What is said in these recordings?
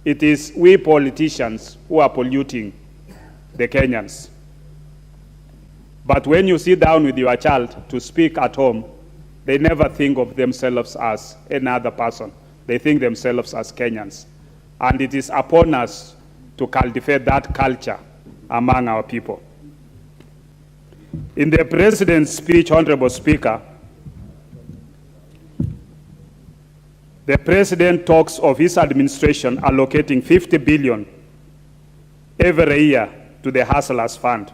It is we politicians who are polluting the Kenyans. But when you sit down with your child to speak at home, they never think of themselves as any other person. They think themselves as Kenyans. And it is upon us to cultivate that culture among our people. In the President's speech, Honorable Speaker, the President talks of his administration allocating 50 billion every year to the Hustlers Fund,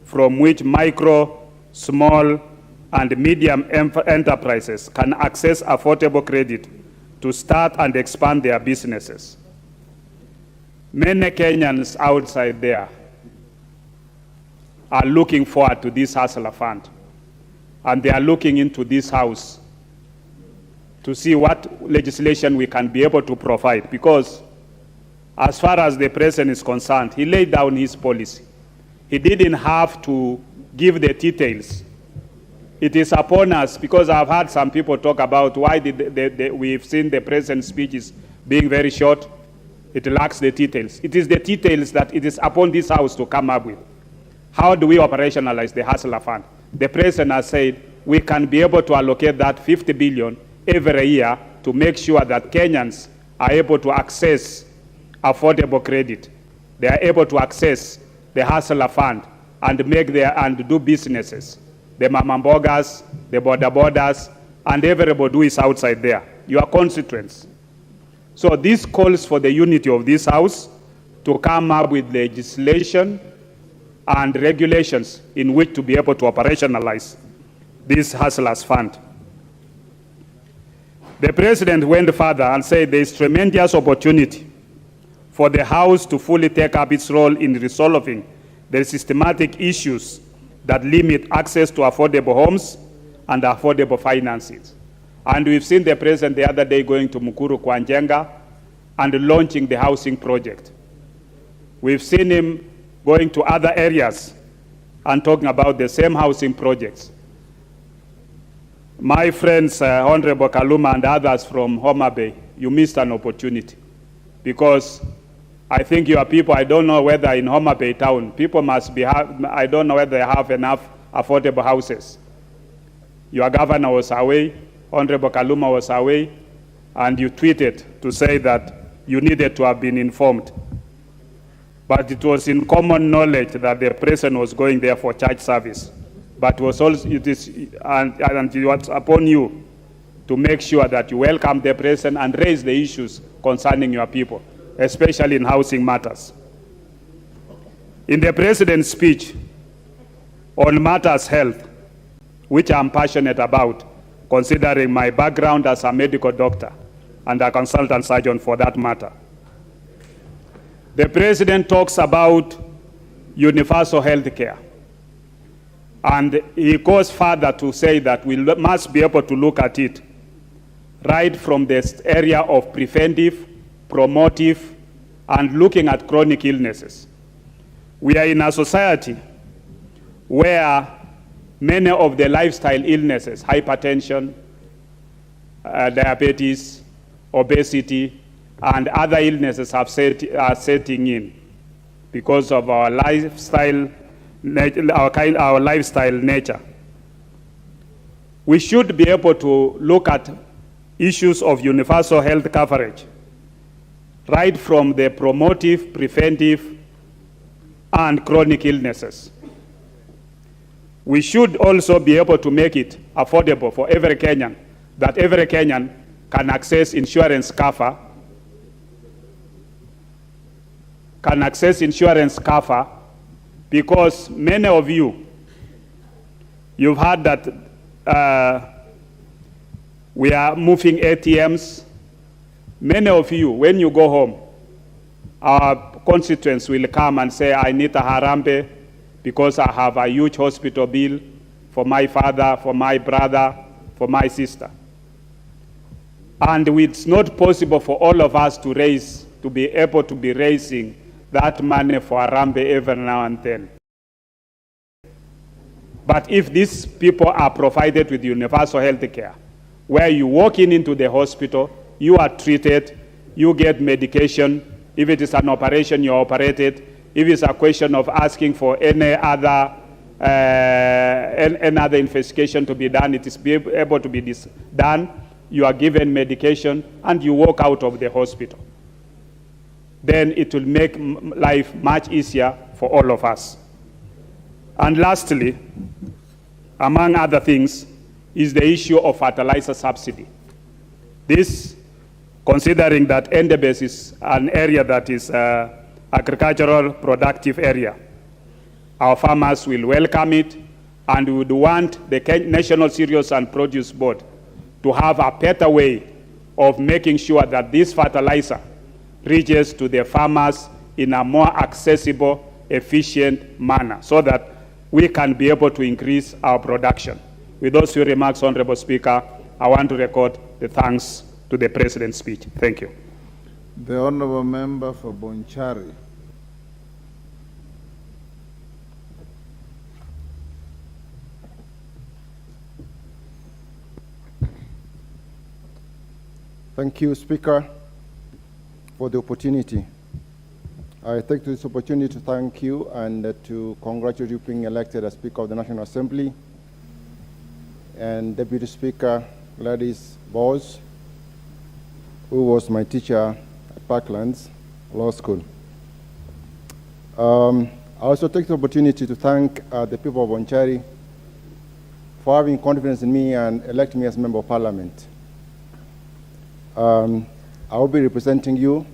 from which micro, small, and medium enterprises can access affordable credit to start and expand their businesses. Many Kenyans outside there are looking forward to this Hustler Fund, and they are looking into this House to see what legislation we can be able to provide, because as far as the President is concerned, he laid down his policy. He didn't have to give the details. It is upon us, because I've heard some people talk about why we've seen the President's speeches being very short. It lacks the details. It is the details that it is upon this House to come up with. How do we operationalize the Hustler Fund? The President has said we can be able to allocate that 50 billion every year to make sure that Kenyans are able to access affordable credit. They are able to access the Hustler Fund and do businesses. The mamambogas, the border and everybody who is outside there, your constituents. So this calls for the unity of this House to come up with legislation and regulations in which to be able to operationalize this Hustlers Fund. The President went further and said there is tremendous opportunity for the House to fully take up its role in resolving the systematic issues that limit access to affordable homes and affordable finances. And we've seen the President the other day going to Mukuru kwa Njenga and launching the housing project. We've seen him going to other areas and talking about the same housing projects. My friends, Honorable Kaluma and others from Homa Bay, you missed an opportunity, because I think your people, I don't know whether in Homa Bay town, people must be, I don't know whether they have enough affordable houses. Your governor was away, Honorable Kaluma was away, and you tweeted to say that you needed to have been informed. But it was in common knowledge that the President was going there for church service. But it was also, it was upon you to make sure that you welcome the President and raise the issues concerning your people, especially in housing matters. In the President's speech on matters health, which I'm passionate about, considering my background as a medical doctor and a consultant surgeon for that matter, the President talks about universal health care. And he goes further to say that we must be able to look at it right from this area of preventive, promotive, and looking at chronic illnesses. We are in a society where many of the lifestyle illnesses, hypertension, diabetes, obesity, and other illnesses are setting in because of our lifestyle, our lifestyle nature. We should be able to look at issues of universal health coverage, right from the promotive, preventive, and chronic illnesses. We should also be able to make it affordable for every Kenyan, that every Kenyan can access insurance cover, because many of you, you've heard that we are moving ATMs. Many of you, when you go home, our constituents will come and say, I need a harambe because I have a huge hospital bill for my father, for my brother, for my sister. And it's not possible for all of us to be able to be raising that money for harambe every now and then. But if these people are provided with universal health care, where you walk into the hospital, you are treated, you get medication, If it is an operation, you operate it. If it's a question of asking for any other investigation to be done, it is able to be done. You are given medication and you walk out of the hospital. Then it will make life much easier for all of us. And lastly, among other things, is the issue of fertilizer subsidy. This, considering that Endebess is an area that is agricultural productive area, our farmers will welcome it, and we would want the National Cereals and Produce Board to have a better way of making sure that this fertilizer reaches to the farmers in a more accessible, efficient manner, so that we can be able to increase our production. With those few remarks, Honorable Speaker, I want to record the thanks to the President's speech. Thank you. The Honourable Member for Bonchari. Thank you, Speaker, for the opportunity. I take this opportunity to thank you and to congratulate you being elected as Speaker of the National Assembly, and Deputy Speaker Gladys Bowes, who was my teacher at Parklands Law School. I also take the opportunity to thank the people of Bonchari for having confidence in me and electing me as Member of Parliament. I will be representing you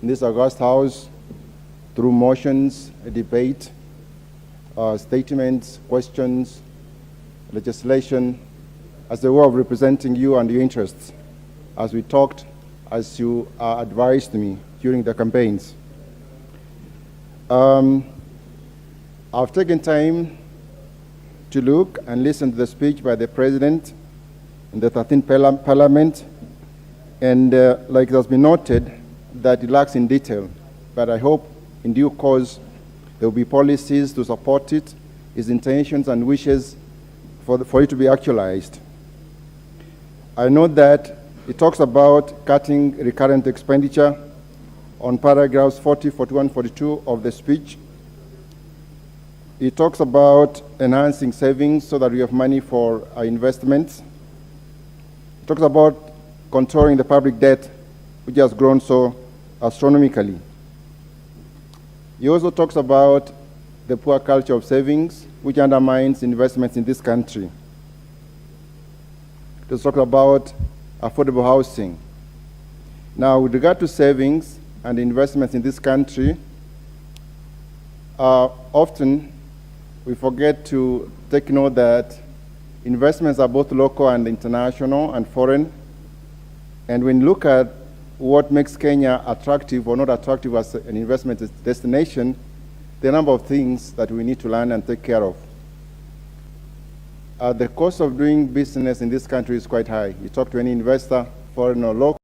in this august House through motions, a debate, statements, questions, legislation, as a way of representing you and your interests, as we talked, as you advised me during the campaigns. I've taken time to look and listen to the speech by the President in the 13th Parliament, and like it has been noted, that it lacks in detail, but I hope in due course there will be policies to support it, his intentions and wishes for it to be actualized. I know that it talks about cutting recurrent expenditure on paragraphs 40, 41, 42 of the speech. It talks about enhancing savings so that we have money for our investments. It talks about controlling the public debt, which has grown so astronomically. He also talks about the poor culture of savings, which undermines investments in this country. It talks about affordable housing. Now, with regard to savings and investments in this country, often we forget to take note that investments are both local and international and foreign. And when you look at what makes Kenya attractive or not attractive as an investment destination, there are a number of things that we need to learn and take care of. The cost of doing business in this country is quite high. You talk to any investor, foreign or local,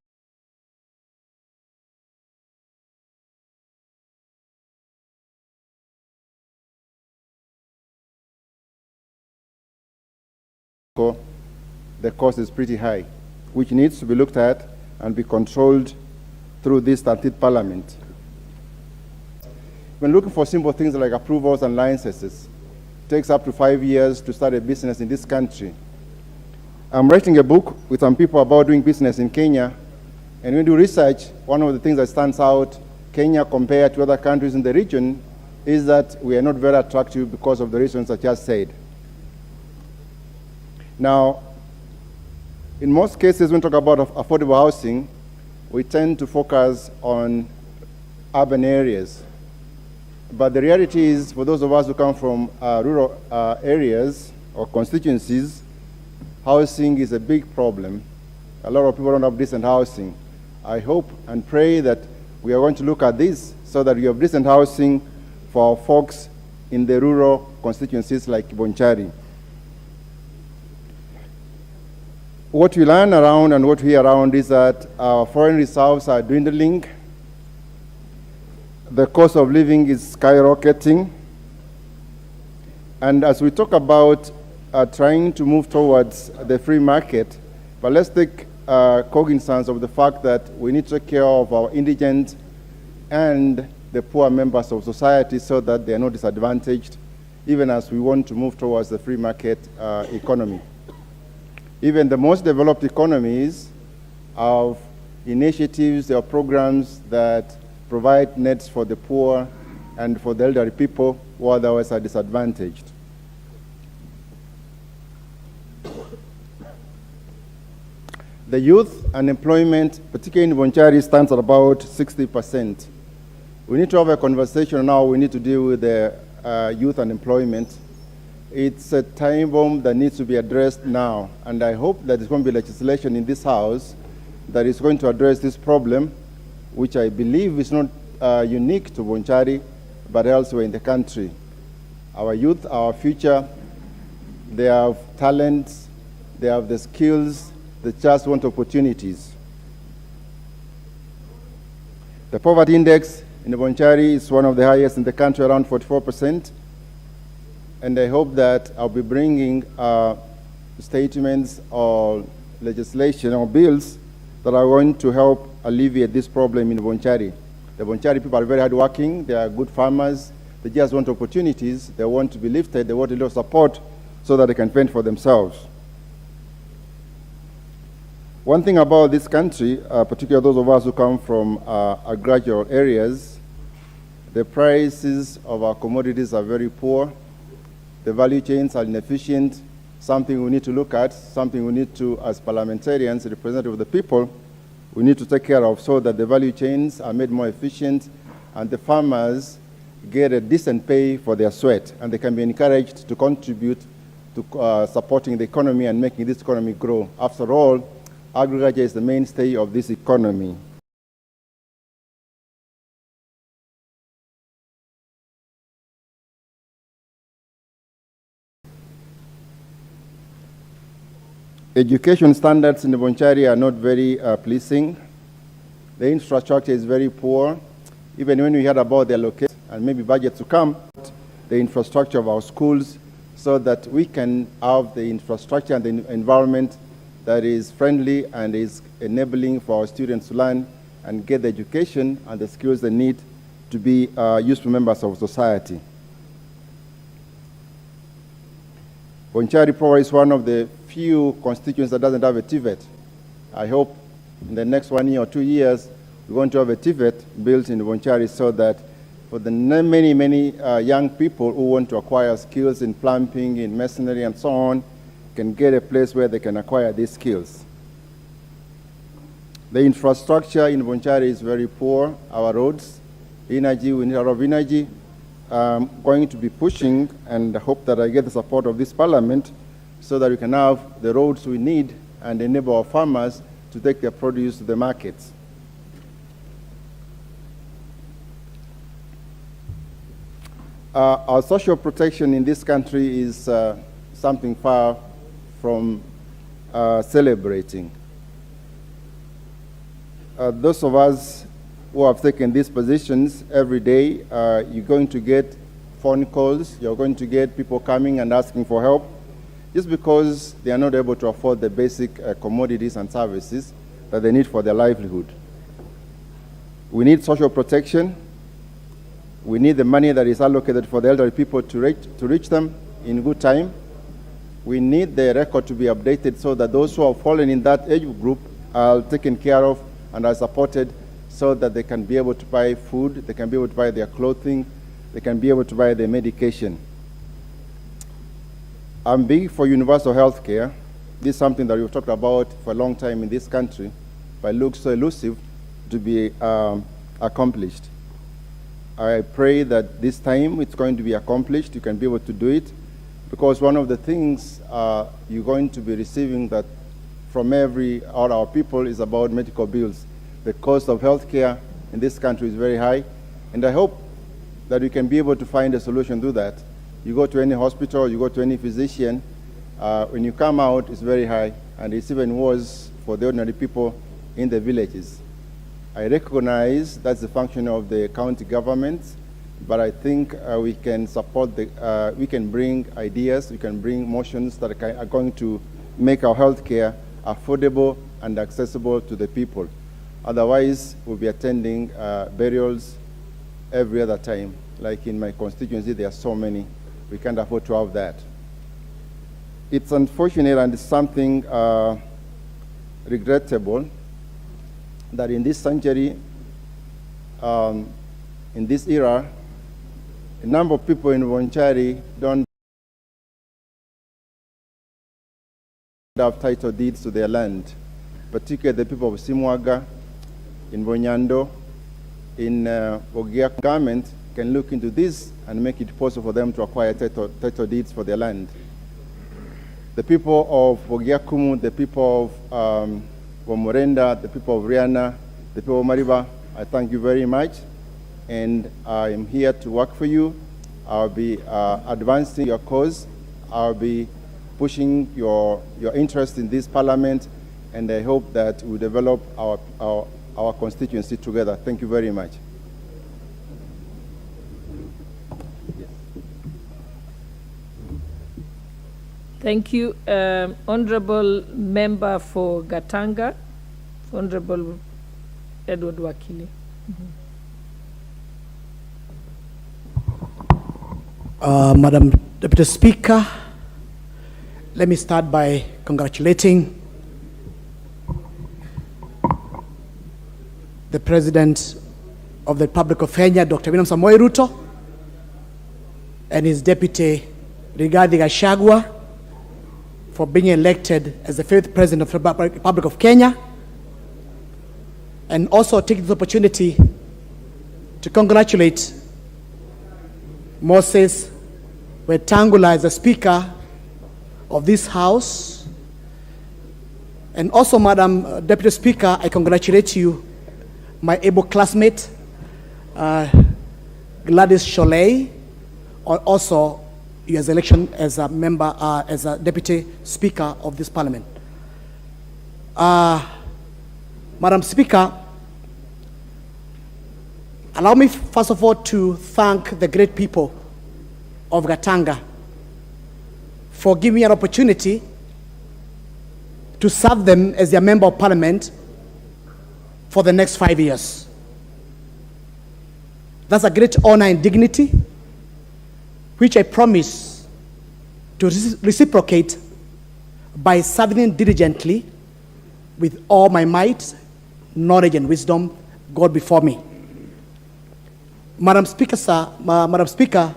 the cost is pretty high, which needs to be looked at and be controlled through this 13th Parliament. When looking for simple things like approvals and licenses, it takes up to 5 years to start a business in this country. I'm writing a book with some people about doing business in Kenya, and when you do research, one of the things that stands out, Kenya compared to other countries in the region, is that we are not very attractive because of the reasons I just said. Now, in most cases, when we talk about affordable housing, we tend to focus on urban areas. But the reality is, for those of us who come from rural areas or constituencies, housing is a big problem. A lot of people don't have decent housing. I hope and pray that we are going to look at this so that we have decent housing for our folks in the rural constituencies like Bonchari. What we learn around and what we hear around is that our foreign reserves are dwindling. The cost of living is skyrocketing. And as we talk about trying to move towards the free market, but let's take cognizance of the fact that we need to take care of our indigent and the poor members of society so that they are not disadvantaged, even as we want to move towards the free market economy. Even the most developed economies have initiatives or programs that provide nets for the poor and for the elderly people who otherwise are disadvantaged. The youth unemployment, particularly in Bonchari, stands at about 60%. We need to have a conversation now. We need to deal with the youth unemployment. It's a time bomb that needs to be addressed now, and I hope that there's going to be legislation in this House that is going to address this problem, which I believe is not unique to Bonchari, but elsewhere in the country. Our youth, our future, they have talents, they have the skills, they just want opportunities. The poverty index in Bonchari is one of the highest in the country, around 44%. And I hope that I'll be bringing statements or legislation or bills that are going to help alleviate this problem in Bonchari. The Bonchari people are very hardworking, they are good farmers, they just want opportunities, they want to be lifted, they want a little support so that they can fend for themselves. One thing about this country, particularly those of us who come from agricultural areas, the prices of our commodities are very poor. The value chains are inefficient, something we need to look at, something we need to, as parliamentarians, representatives of the people, we need to take care of so that the value chains are made more efficient and the farmers get a decent pay for their sweat, and they can be encouraged to contribute to supporting the economy and making this economy grow. After all, agriculture is the mainstay of this economy. Education standards in the Bonchari are not very pleasing. The infrastructure is very poor. Even when we heard about the allocation and maybe budget to come, the infrastructure of our schools so that we can have the infrastructure and the environment that is friendly and is enabling for our students to learn and get the education and the skills they need to be useful members of society. Bonchari probably is one of the few constituents that doesn't have a TVET. I hope in the next 1 year or 2 years, we're going to have a TVET built in Bonchari so that for the many young people who want to acquire skills in plumbing, in masonry, and so on, can get a place where they can acquire these skills. The infrastructure in Bonchari is very poor. Our roads, energy, we need a lot of energy. I'm going to be pushing and hope that I get the support of this parliament so that we can have the roads we need and enable our farmers to take their produce to the markets. Our social protection in this country is something far from celebrating. Those of us who have taken these positions every day, you're going to get phone calls, you're going to get people coming and asking for help just because they are not able to afford the basic commodities and services that they need for their livelihood. We need social protection. We need the money that is allocated for the elderly people to reach them in good time. We need the record to be updated so that those who have fallen in that age group are taken care of and are supported so that they can be able to buy food, they can be able to buy their clothing, they can be able to buy their medication. I'm big for universal health care. This is something that we've talked about for a long time in this country, but it looks so elusive to be accomplished. I pray that this time it's going to be accomplished. You can be able to do it, because one of the things you're going to be receiving that from all our people is about medical bills. The cost of healthcare in this country is very high, and I hope that we can be able to find a solution to that. You go to any hospital, you go to any physician, when you come out, it's very high, and it's even worse for the ordinary people in the villages. I recognize that's the function of the county governments, but I think we can support we can bring ideas, we can bring motions that are going to make our healthcare affordable and accessible to the people. Otherwise, we'll be attending burials every other time. Like in my constituency, there are so many. We can't afford to have that. It's unfortunate and it's something regrettable that in this century, in this era, a number of people in Bonchari don't have title deeds to their land, particularly the people of Simwaga, in Bonyando, in Ogia. Government can look into this and make it possible for them to acquire title deeds for their land. The people of Ogiakumu, the people of Womorenda, the people of Riana, the people of Mariba, I thank you very much, and I am here to work for you. I'll be advancing your cause. I'll be pushing your interest in this parliament, and I hope that we develop our constituency together. Thank you very much. Thank you. Honorable Member for Gatanga, Honorable Edward Wakili. Madam Deputy Speaker, let me start by congratulating the President of the Republic of Kenya, Dr. William Samoei Ruto, and his Deputy Rigathi Gachagua for being elected as the 5th President of the Republic of Kenya, and also take this opportunity to congratulate Moses Wetangula as the Speaker of this House. And also, Madam Deputy Speaker, I congratulate you, my able classmate, Gladys Sholei, or also your election as a member, as a Deputy Speaker of this Parliament. Madam Speaker, allow me first of all to thank the great people of Gatanga for giving me an opportunity to serve them as their Member of Parliament for the next 5 years. That's a great honor and dignity, which I promise to reciprocate by serving diligently with all my might, knowledge, and wisdom, God before me. Madam Speaker, sir, Madam Speaker,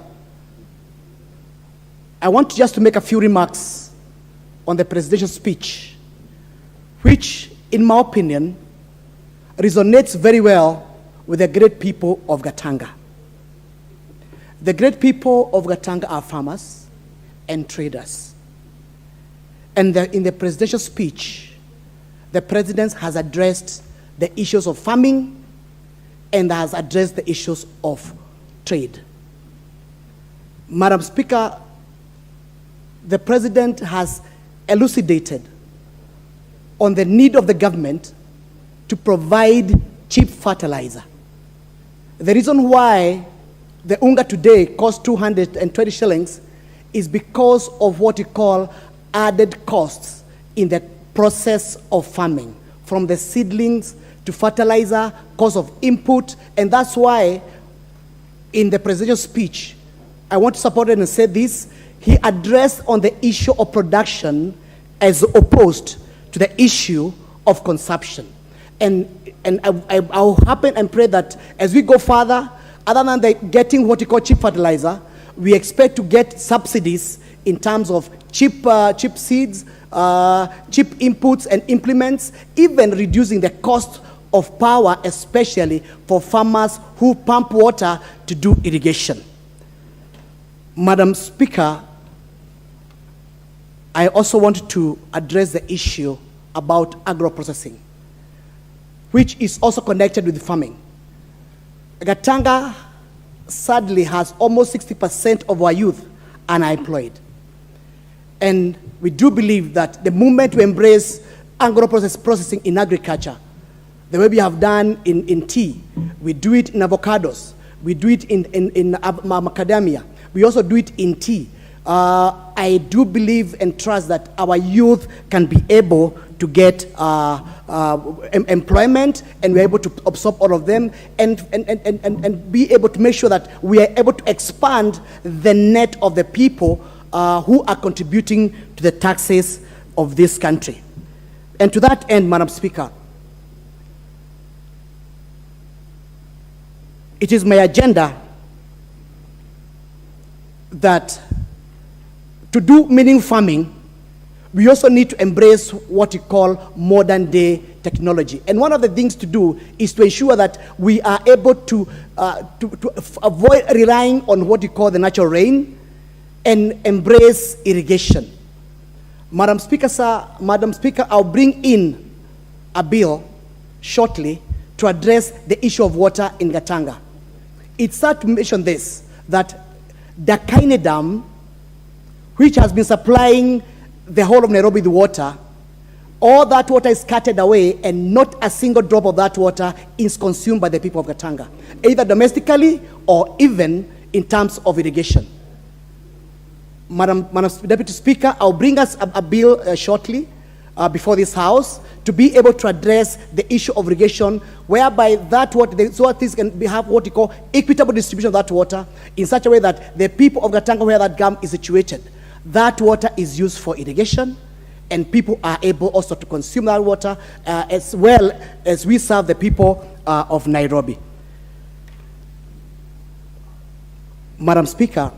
I want just to make a few remarks on the presidential speech, which, in my opinion, resonates very well with the great people of Gatanga. The great people of Gatanga are farmers and traders. And in the presidential speech, the president has addressed the issues of farming and has addressed the issues of trade. Madam Speaker, the president has elucidated on the need of the government to provide cheap fertilizer. The reason why the unga today costs 220 shillings is because of what you call added costs in the process of farming, from the seedlings to fertilizer, cost of input, and that's why in the presidential speech, I want to support it and say this, he addressed on the issue of production as opposed to the issue of consumption. And I'll happen and pray that as we go further, other than getting what you call cheap fertilizer, we expect to get subsidies in terms of cheap seeds, cheap inputs and implements, even reducing the cost of power, especially for farmers who pump water to do irrigation. Madam Speaker, I also want to address the issue about agro-processing, which is also connected with farming. Gatanga sadly has almost 60% of our youth unemployed. And we do believe that the moment we embrace agro-processing in agriculture, the way we have done in tea, we do it in avocados, we do it in macadamia, we also do it in tea. I do believe and trust that our youth can be able to get employment, and we're able to absorb all of them, and be able to make sure that we are able to expand the net of the people who are contributing to the taxes of this country. And to that end, Madam Speaker, it is my agenda that to do meaning farming, we also need to embrace what we call modern day technology. And one of the things to do is to ensure that we are able to avoid relying on what we call the natural rain and embrace irrigation. Madam Speaker, I'll bring in a bill shortly to address the issue of water in Gatanga. It's sad to mention this, that the Kaine Dam, which has been supplying the whole of Nairobi with water, all that water is carted away, and not a single drop of that water is consumed by the people of Gatanga, either domestically or even in terms of irrigation. Madam Deputy Speaker, I'll bring us a bill shortly before this House to be able to address the issue of irrigation, whereby that water, so that this can have what we call equitable distribution of that water in such a way that the people of Gatanga, where that dam is situated, that water is used for irrigation, and people are able also to consume that water as well as we serve the people of Nairobi. Madam Speaker,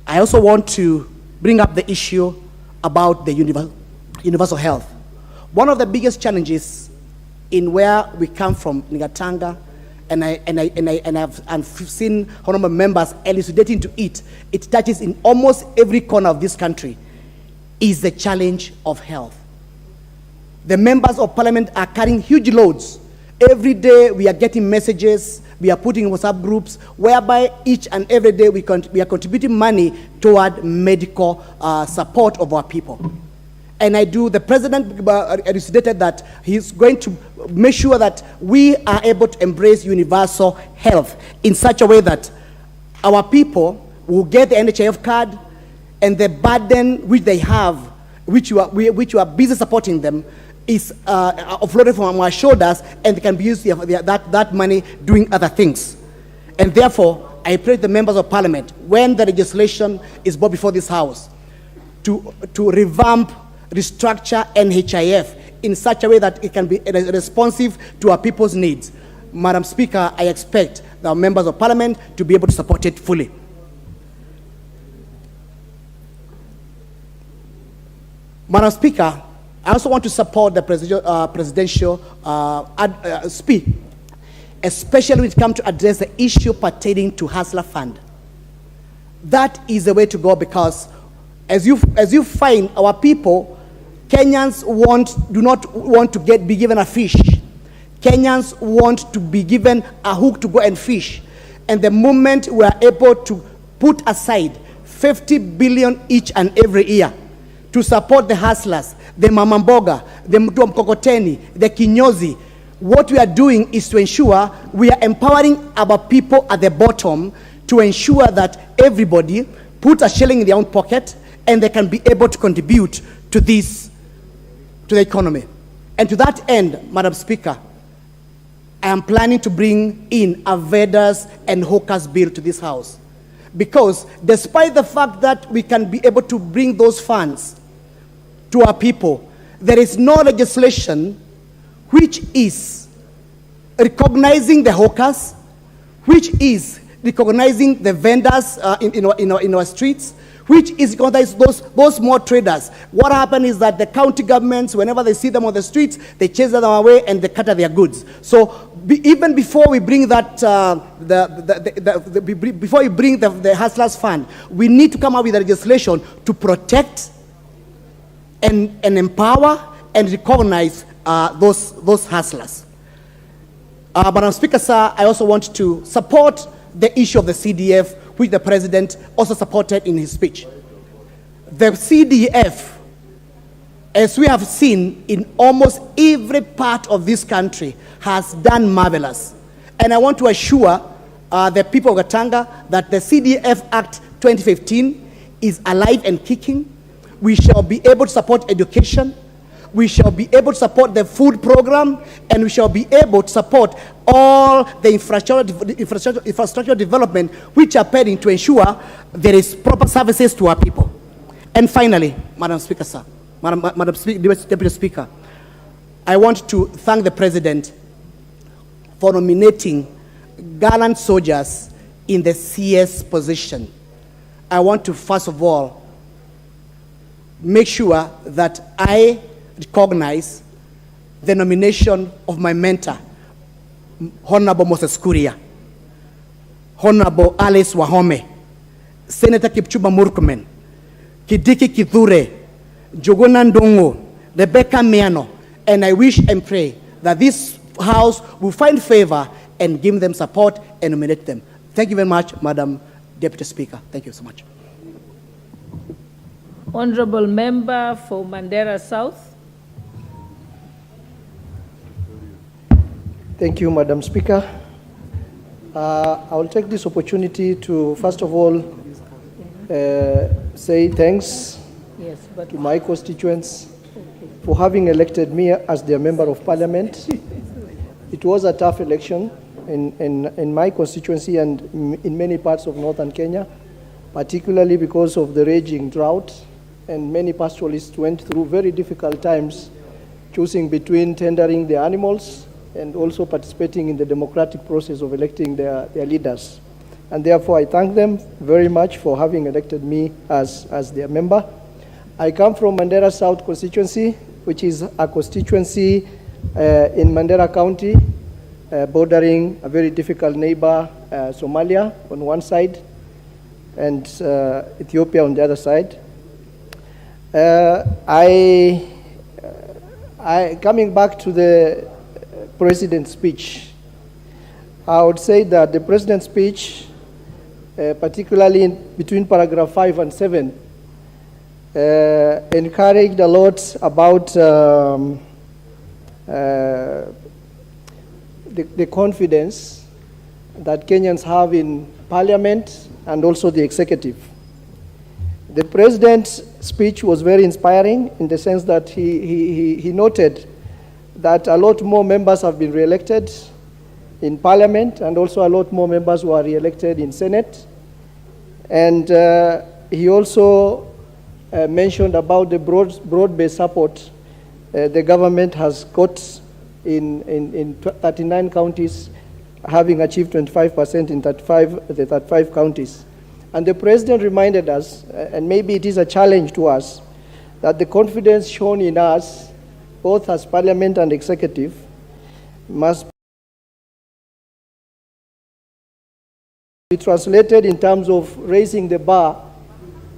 I also want to bring up the issue about the universal health. One of the biggest challenges in where we come from in Gatanga, and I've seen honorable members elucidating to it touches in almost every corner of this country, is the challenge of health. The members of parliament are carrying huge loads. Every day we are getting messages, we are putting in WhatsApp groups, whereby each and every day we are contributing money toward medical support of our people. And the president elucidated that he's going to make sure that we are able to embrace universal health in such a way that our people will get the NHIF card, and the burden which they have, which you are busy supporting them, is offloaded from our shoulders, and they can be used that money doing other things. And therefore, I pray to the members of parliament, when the legislation is brought before this House, to revamp, restructure NHIF in such a way that it can be responsive to our people's needs. Madam Speaker, I expect the members of parliament to be able to support it fully. Madam Speaker, I also want to support the presidential speech, especially when it comes to address the issue pertaining to Hustler Fund. That is the way to go, because as you find, our people, Kenyans do not want to be given a fish. Kenyans want to be given a hook to go and fish. And the moment we are able to put aside 50 billion each and every year to support the hustlers, the mamamboga, the mtu mkokoteni, the kinyozi, what we are doing is to ensure we are empowering our people at the bottom to ensure that everybody puts a shilling in their own pocket, and they can be able to contribute to this, to the economy. And to that end, Madam Speaker, I am planning to bring in a vendors and hawkers bill to this House. Because despite the fact that we can be able to bring those funds to our people, there is no legislation which is recognizing the hawkers, which is recognizing the vendors in our streets, which is recognizing those small traders. What happened is that the county governments, whenever they see them on the streets, they chase them away and they cut their goods. So even before we bring that, before we bring the Hustlers Fund, we need to come up with a legislation to protect and empower and recognize those hustlers. Madam Speaker, sir, I also want to support the issue of the CDF, which the president also supported in his speech. The CDF, as we have seen in almost every part of this country, has done marvelous. And I want to assure the people of Gatanga that the CDF Act 2015 is alive and kicking. We shall be able to support education. We shall be able to support the food program, and we shall be able to support all the infrastructure development which are pending to ensure there is proper services to our people. And finally, Madam Speaker, sir, Deputy Speaker, I want to thank the President for nominating gallant soldiers in the CS position. I want to, first of all, make sure that I recognize the nomination of my mentor, Honorable Moses Kuria, Honorable Alice Wahome, Senator Kipchumba Murkomen, Kidiki Kithure, Jogona Ndongo, Rebecca Miano, and I wish and pray that this House will find favor and give them support and nominate them. Thank you very much, Madam Deputy Speaker. Thank you so much. Honorable Member for Mandera South. Thank you, Madam Speaker. I will take this opportunity to, first of all, say thanks to my constituents for having elected me as their Member of Parliament. It was a tough election in my constituency and in many parts of northern Kenya, particularly because of the raging drought, and many pastoralists went through very difficult times choosing between tendering their animals and also participating in the democratic process of electing their leaders. And therefore, I thank them very much for having elected me as their member. I come from Mandera South constituency, which is a constituency in Mandera County, bordering a very difficult neighbor, Somalia on one side, and Ethiopia on the other side. Coming back to the President's speech, I would say that the President's speech, particularly between paragraph 5 and 7, encouraged a lot about the confidence that Kenyans have in Parliament and also the executive. The President's speech was very inspiring in the sense that he noted that a lot more members have been re-elected in Parliament and also a lot more members were re-elected in Senate. And he also mentioned about the broad-based support the government has got in 39 counties, having achieved 25% in the 35 counties. And the President reminded us, and maybe it is a challenge to us, that the confidence shown in us, both as Parliament and Executive, must be translated in terms of raising the bar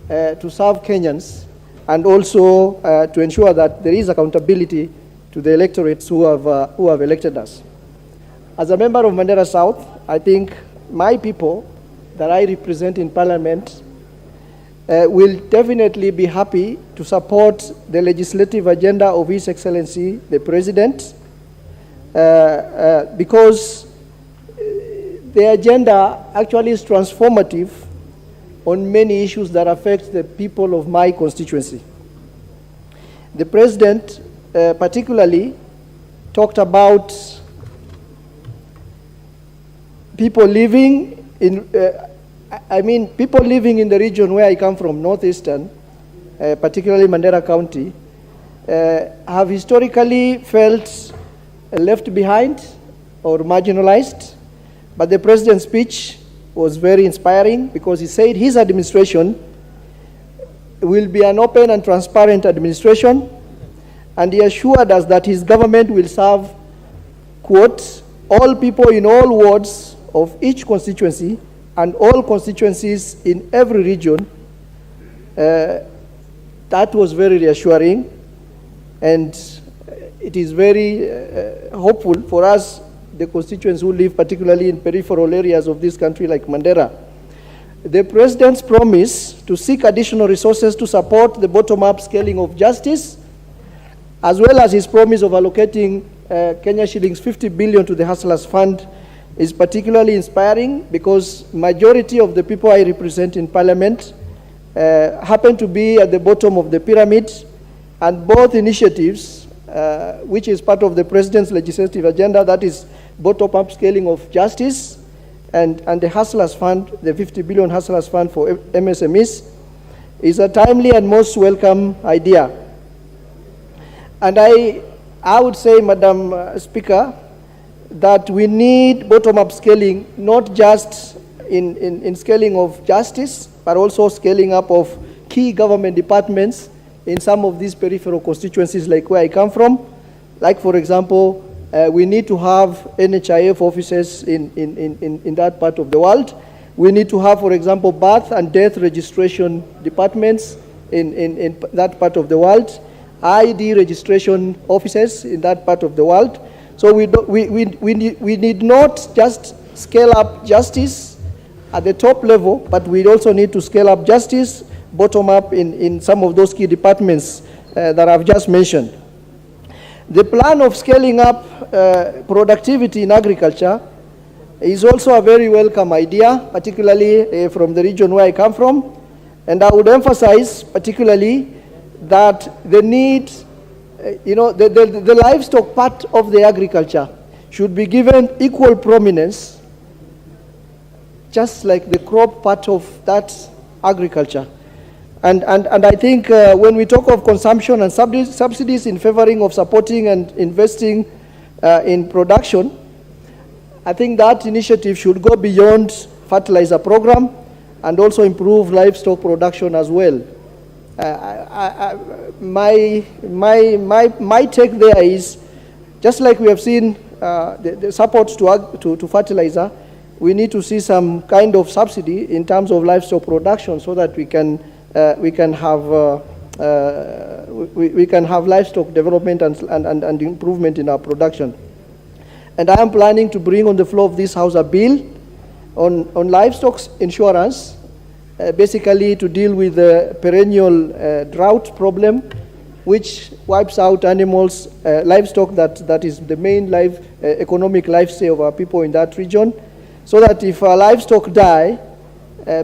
to serve Kenyans and also to ensure that there is accountability to the electorates who have elected us. As a member of Mandera South, I think my people that I represent in Parliament will definitely be happy to support the legislative agenda of His Excellency, the President, because the agenda actually is transformative on many issues that affect the people of my constituency. The President particularly talked about people living in, people living in the region where I come from, northeastern, particularly Mandera County, have historically felt left behind or marginalized. But the President's speech was very inspiring because he said his administration will be an open and transparent administration, and he assured us that his government will serve, quote, all people in all wards of each constituency and all constituencies in every region. That was very reassuring, and it is very hopeful for us, the constituents who live particularly in peripheral areas of this country like Mandera. The President's promise to seek additional resources to support the bottom-up scaling of justice, as well as his promise of allocating Kenya shillings 50 billion to the Hustlers Fund is particularly inspiring because majority of the people I represent in Parliament happen to be at the bottom of the pyramid, and both initiatives, which is part of the President's legislative agenda, that is bottom-up scaling of justice, and the Hustlers Fund, the 50 billion Hustlers Fund for MSMEs, is a timely and most welcome idea. And I would say, Madam Speaker, that we need bottom-up scaling, not just in scaling of justice, but also scaling up of key government departments in some of these peripheral constituencies like where I come from. Like, for example, we need to have NHIF offices in that part of the world. We need to have, for example, birth and death registration departments in that part of the world, ID registration offices in that part of the world. So we need not just scale up justice at the top level, but we also need to scale up justice bottom up in some of those key departments that I've just mentioned. The plan of scaling up productivity in agriculture is also a very welcome idea, particularly from the region where I come from. And I would emphasize particularly that the need, the livestock part of the agriculture should be given equal prominence, just like the crop part of that agriculture. And I think when we talk of consumption and subsidies in favoring of supporting and investing in production, I think that initiative should go beyond fertilizer program and also improve livestock production as well. My take there is, just like we have seen the support to fertilizer, we need to see some kind of subsidy in terms of livestock production so that we can have livestock development and improvement in our production. And I am planning to bring on the floor of this House a bill on livestock insurance, basically to deal with the perennial drought problem, which wipes out animals, livestock that is the main economic lifestyle of our people in that region, so that if our livestock die,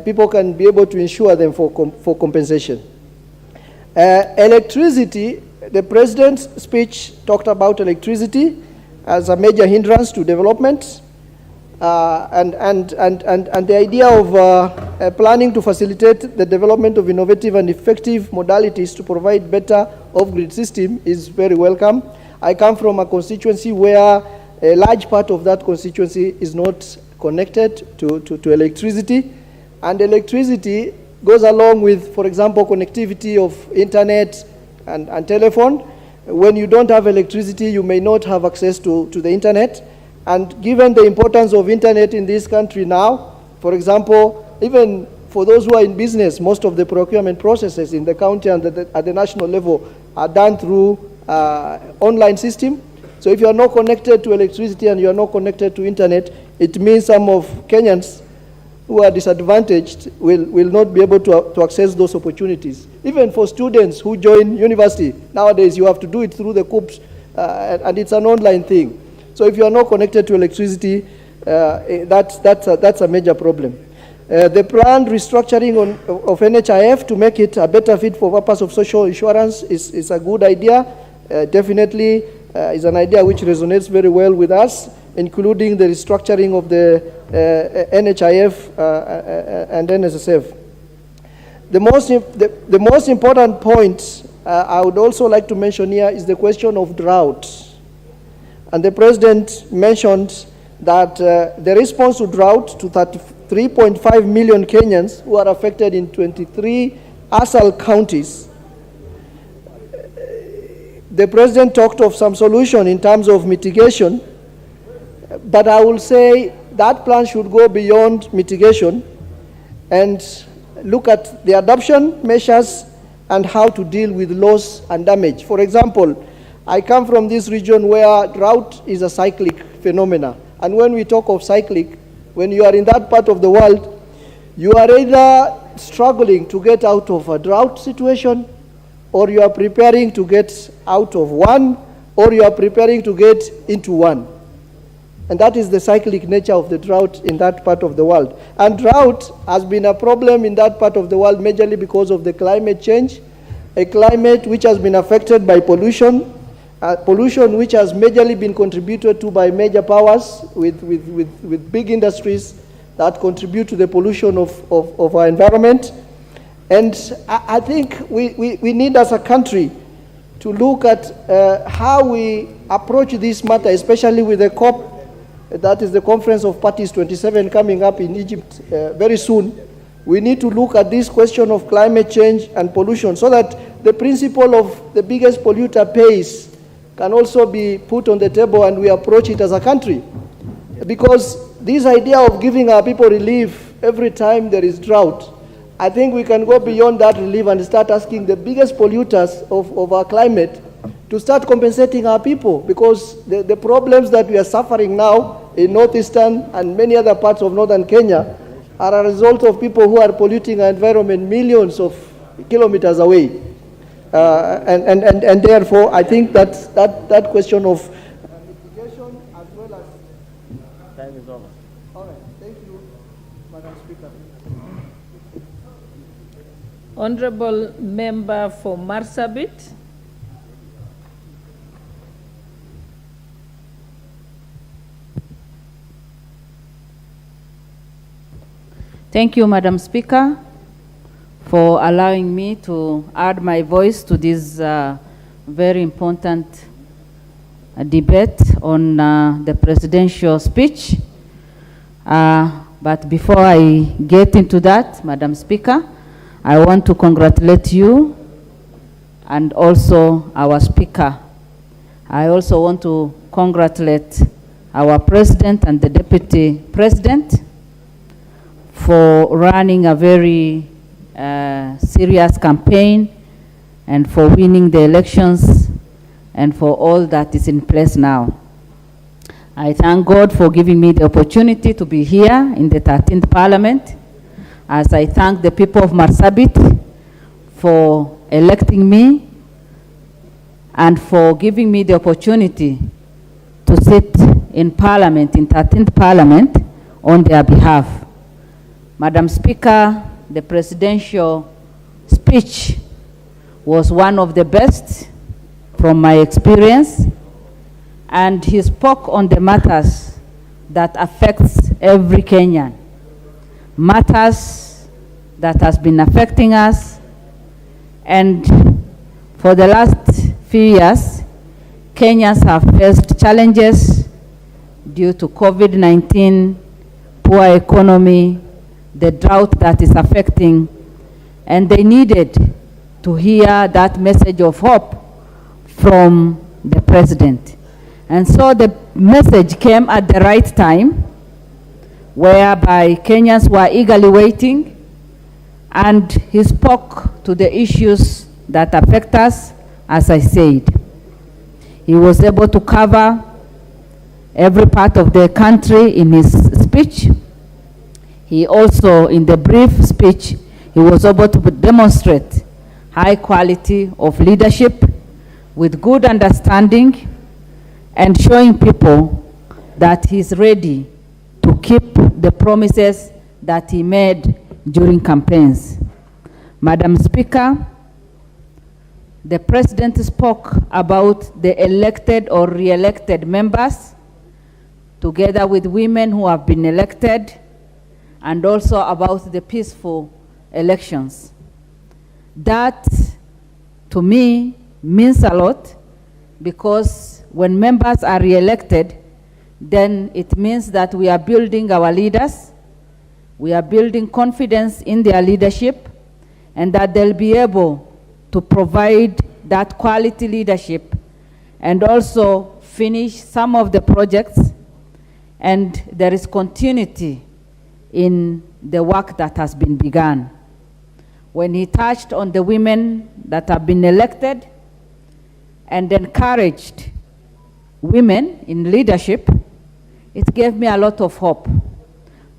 people can be able to insure them for compensation. Electricity, the President's speech talked about electricity as a major hindrance to development, and the idea of planning to facilitate the development of innovative and effective modalities to provide better off-grid system is very welcome. I come from a constituency where a large part of that constituency is not connected to electricity, and electricity goes along with, for example, connectivity of internet and telephone. When you don't have electricity, you may not have access to the internet. And given the importance of internet in this country now, for example, even for those who are in business, most of the procurement processes in the county and at the national level are done through online system. So if you are not connected to electricity and you are not connected to internet, it means some of Kenyans who are disadvantaged will not be able to access those opportunities. Even for students who join university, nowadays you have to do it through the COOPs, and it's an online thing. So if you are not connected to electricity, that's a major problem. The planned restructuring of NHIF to make it a better fit for purpose of social insurance is a good idea. Definitely is an idea which resonates very well with us, including the restructuring of the NHIF and NSSF. The most important point I would also like to mention here is the question of drought. And the President mentioned that the response to drought to 33.5 million Kenyans who are affected in 23 ASAL counties. The President talked of some solution in terms of mitigation, but I will say that plan should go beyond mitigation and look at the adoption measures and how to deal with loss and damage. For example, I come from this region where drought is a cyclic phenomena. And when we talk of cyclic, when you are in that part of the world, you are either struggling to get out of a drought situation, or you are preparing to get out of one, or you are preparing to get into one. And that is the cyclic nature of the drought in that part of the world. And drought has been a problem in that part of the world majorly because of the climate change, a climate which has been affected by pollution, pollution which has majorly been contributed to by major powers with big industries that contribute to the pollution of our environment. And I think we need as a country to look at how we approach this matter, especially with the COP, that is the Conference of Parties 27 coming up in Egypt very soon. We need to look at this question of climate change and pollution so that the principle of the biggest polluter pays can also be put on the table and we approach it as a country. Because this idea of giving our people relief every time there is drought, I think we can go beyond that relief and start asking the biggest polluters of our climate to start compensating our people, because the problems that we are suffering now in northeastern and many other parts of northern Kenya are a result of people who are polluting our environment millions of kilometers away. And therefore, I think that question of mitigation as well as... Time is over. All right, thank you, Madam Speaker. Honorable Member for Marsabit. Thank you, Madam Speaker, for allowing me to add my voice to this very important debate on the presidential speech. But before I get into that, Madam Speaker, I want to congratulate you and also our Speaker. I also want to congratulate our President and the Deputy President for running a very serious campaign and for winning the elections and for all that is in place now. I thank God for giving me the opportunity to be here in the 13th Parliament, as I thank the people of Marsabit for electing me and for giving me the opportunity to sit in Parliament, in 13th Parliament, on their behalf. Madam Speaker, the presidential speech was one of the best from my experience, and he spoke on the matters that affects every Kenyan, matters that has been affecting us. And for the last few years, Kenyans have faced challenges due to COVID-19, poor economy, the drought that is affecting, and they needed to hear that message of hope from the president. And so the message came at the right time, whereby Kenyans were eagerly waiting, and he spoke to the issues that affect us, as I said. He was able to cover every part of the country in his speech. He also, in the brief speech, he was able to demonstrate high quality of leadership with good understanding and showing people that he's ready to keep the promises that he made during campaigns. Madam Speaker, the President spoke about the elected or re-elected members, together with women who have been elected, and also about the peaceful elections. That, to me, means a lot, because when members are re-elected, then it means that we are building our leaders, we are building confidence in their leadership, and that they'll be able to provide that quality leadership and also finish some of the projects, and there is continuity in the work that has been begun. When he touched on the women that have been elected and encouraged women in leadership, it gave me a lot of hope,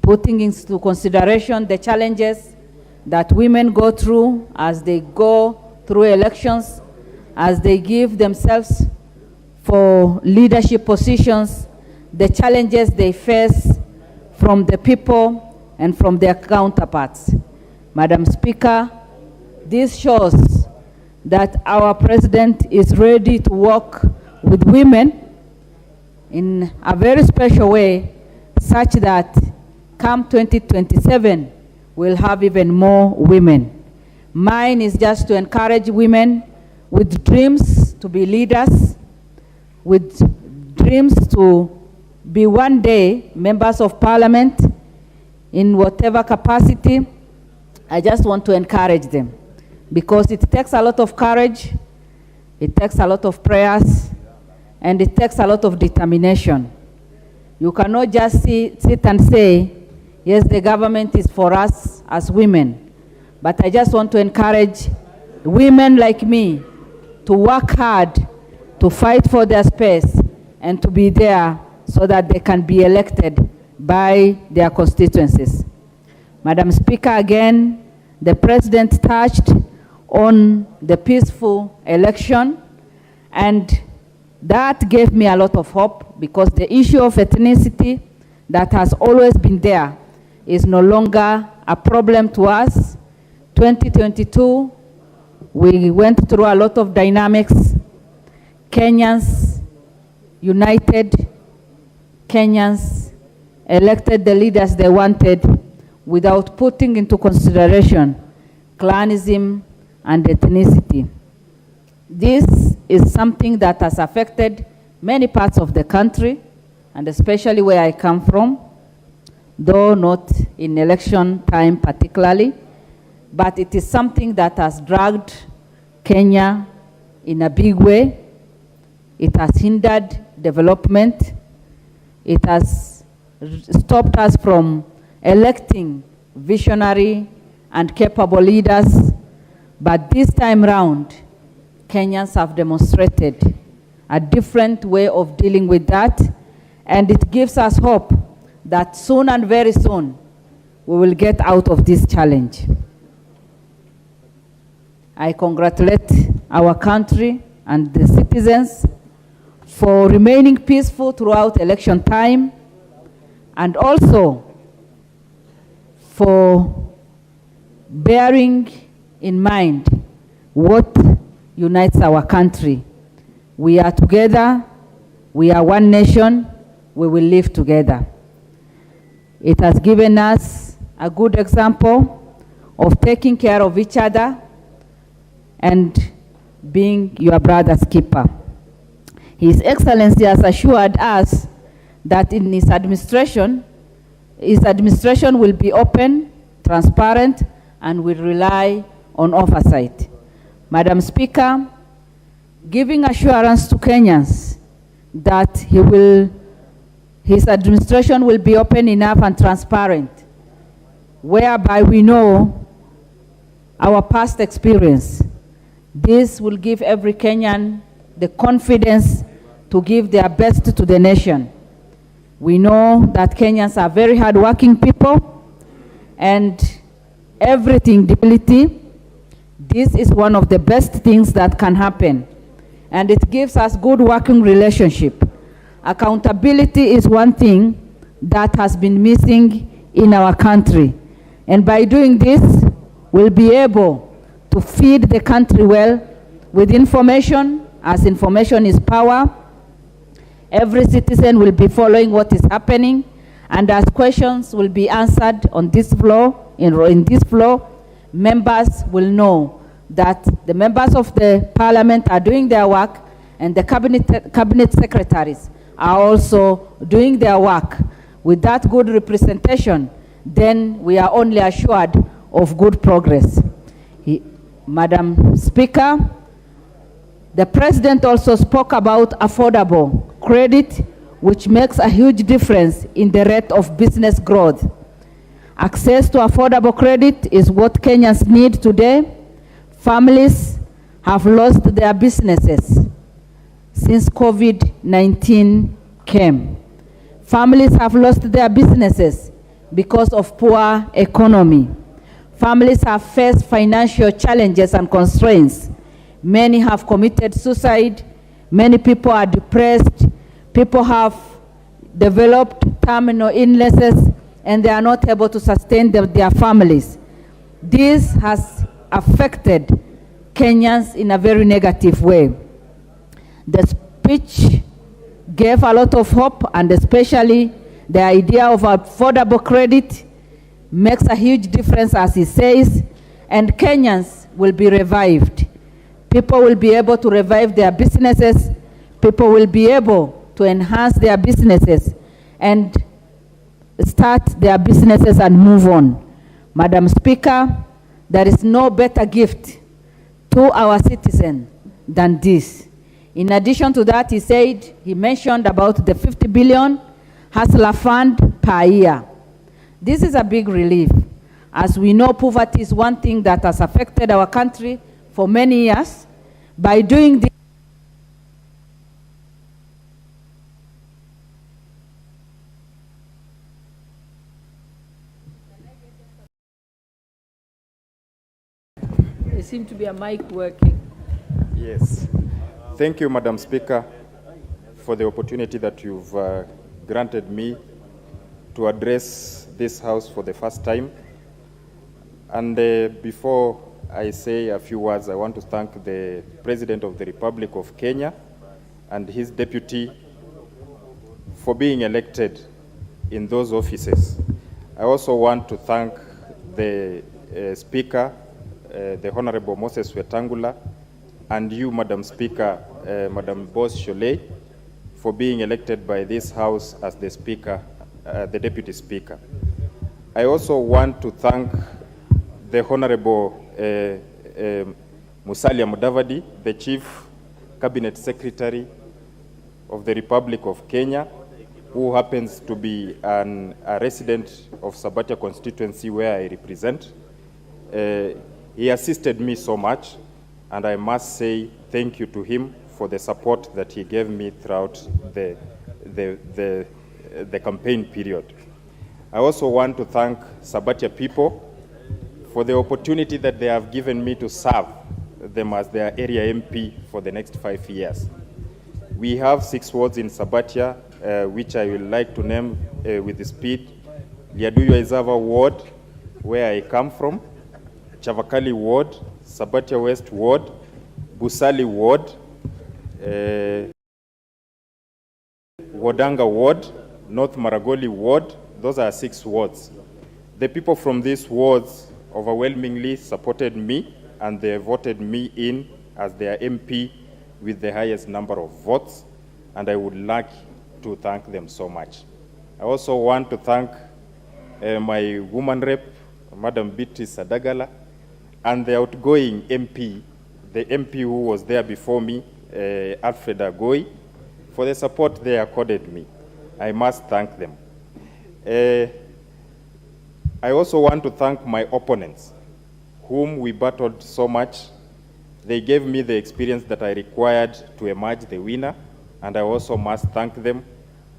putting into consideration the challenges that women go through as they go through elections, as they give themselves for leadership positions, the challenges they face from the people and from their counterparts. Madam Speaker, this shows that our president is ready to work with women in a very special way, such that come 2027, we'll have even more women. Mine is just to encourage women with dreams to be leaders, with dreams to be one day members of parliament in whatever capacity. I just want to encourage them, because it takes a lot of courage, it takes a lot of prayers, and it takes a lot of determination. You cannot just sit and say, yes, the government is for us as women. But I just want to encourage women like me to work hard, to fight for their space, and to be there so that they can be elected by their constituencies. Madam Speaker, again, the President touched on the peaceful election, and that gave me a lot of hope, because the issue of ethnicity that has always been there is no longer a problem to us. 2022, we went through a lot of dynamics. Kenyans united, Kenyans elected the leaders they wanted without putting into consideration clanism and ethnicity. This is something that has affected many parts of the country, and especially where I come from, though not in election time particularly, but it is something that has dragged Kenya in a big way. It has hindered development. It has stopped us from electing visionary and capable leaders. But this time round, Kenyans have demonstrated a different way of dealing with that, and it gives us hope that soon and very soon we will get out of this challenge. I congratulate our country and the citizens for remaining peaceful throughout election time, and also for bearing in mind what unites our country. We are together, we are one nation, we will live together. It has given us a good example of taking care of each other and being your brother's keeper. His Excellency has assured us that in his administration will be open, transparent, and will rely on oversight. Madam Speaker, giving assurance to Kenyans that his administration will be open enough and transparent, whereby we know our past experience. This will give every Kenyan the confidence to give their best to the nation. We know that Kenyans are very hardworking people, and everything ability. This is one of the best things that can happen, and it gives us good working relationship. Accountability is one thing that has been missing in our country, and by doing this, we'll be able to feed the country well with information, as information is power. Every citizen will be following what is happening, and as questions will be answered on this floor, in this floor, members will know that the members of the parliament are doing their work, and the cabinet secretaries are also doing their work. With that good representation, then we are only assured of good progress. Madam Speaker, the President also spoke about affordable credit, which makes a huge difference in the rate of business growth. Access to affordable credit is what Kenyans need today. Families have lost their businesses since COVID-19 came. Families have lost their businesses because of poor economy. Families have faced financial challenges and constraints. Many have committed suicide. Many people are depressed. People have developed terminal illnesses, and they are not able to sustain their families. This has affected Kenyans in a very negative way. The speech gave a lot of hope, and especially the idea of affordable credit makes a huge difference, as he says, and Kenyans will be revived. People will be able to revive their businesses. People will be able to enhance their businesses and start their businesses and move on. Madam Speaker, there is no better gift to our citizen than this. In addition to that, he mentioned about the 50 billion Hustler Fund per year. This is a big relief. As we know, poverty is one thing that has affected our country for many years. By doing this, there seems to be a mic working. Yes. Thank you, Madam Speaker, for the opportunity that you've granted me to address this House for the first time. And before I say a few words, I want to thank the President of the Republic of Kenya and his deputy for being elected in those offices. I also want to thank the Speaker, the Honorable Moses Wetangula, and you, Madam Speaker, Madam Boss Sholei, for being elected by this House as the Speaker, the Deputy Speaker. I also want to thank the Honorable Musalia Mudavadi, the Chief Cabinet Secretary of the Republic of Kenya, who happens to be a resident of Sabatia constituency where I represent. He assisted me so much, and I must say thank you to him for the support that he gave me throughout the campaign period. I also want to thank Sabatia people for the opportunity that they have given me to serve them as their area MP for the next 5 years. We have 6 wards in Sabatia, which I would like to name with speed. Liaduyo Izava Ward, where I come from, Chavakali Ward, Sabatia West Ward, Busali Ward, Wodanga Ward, North Maragoli Ward. Those are 6 wards. The people from these wards overwhelmingly supported me, and they voted me in as their MP with the highest number of votes, and I would like to thank them so much. I also want to thank my woman rep, Madam Beatrice Sadagala, and the outgoing MP, the MP who was there before me, Alfred Agoi, for the support they accorded me. I must thank them. I also want to thank my opponents, whom we battled so much. They gave me the experience that I required to emerge the winner, and I also must thank them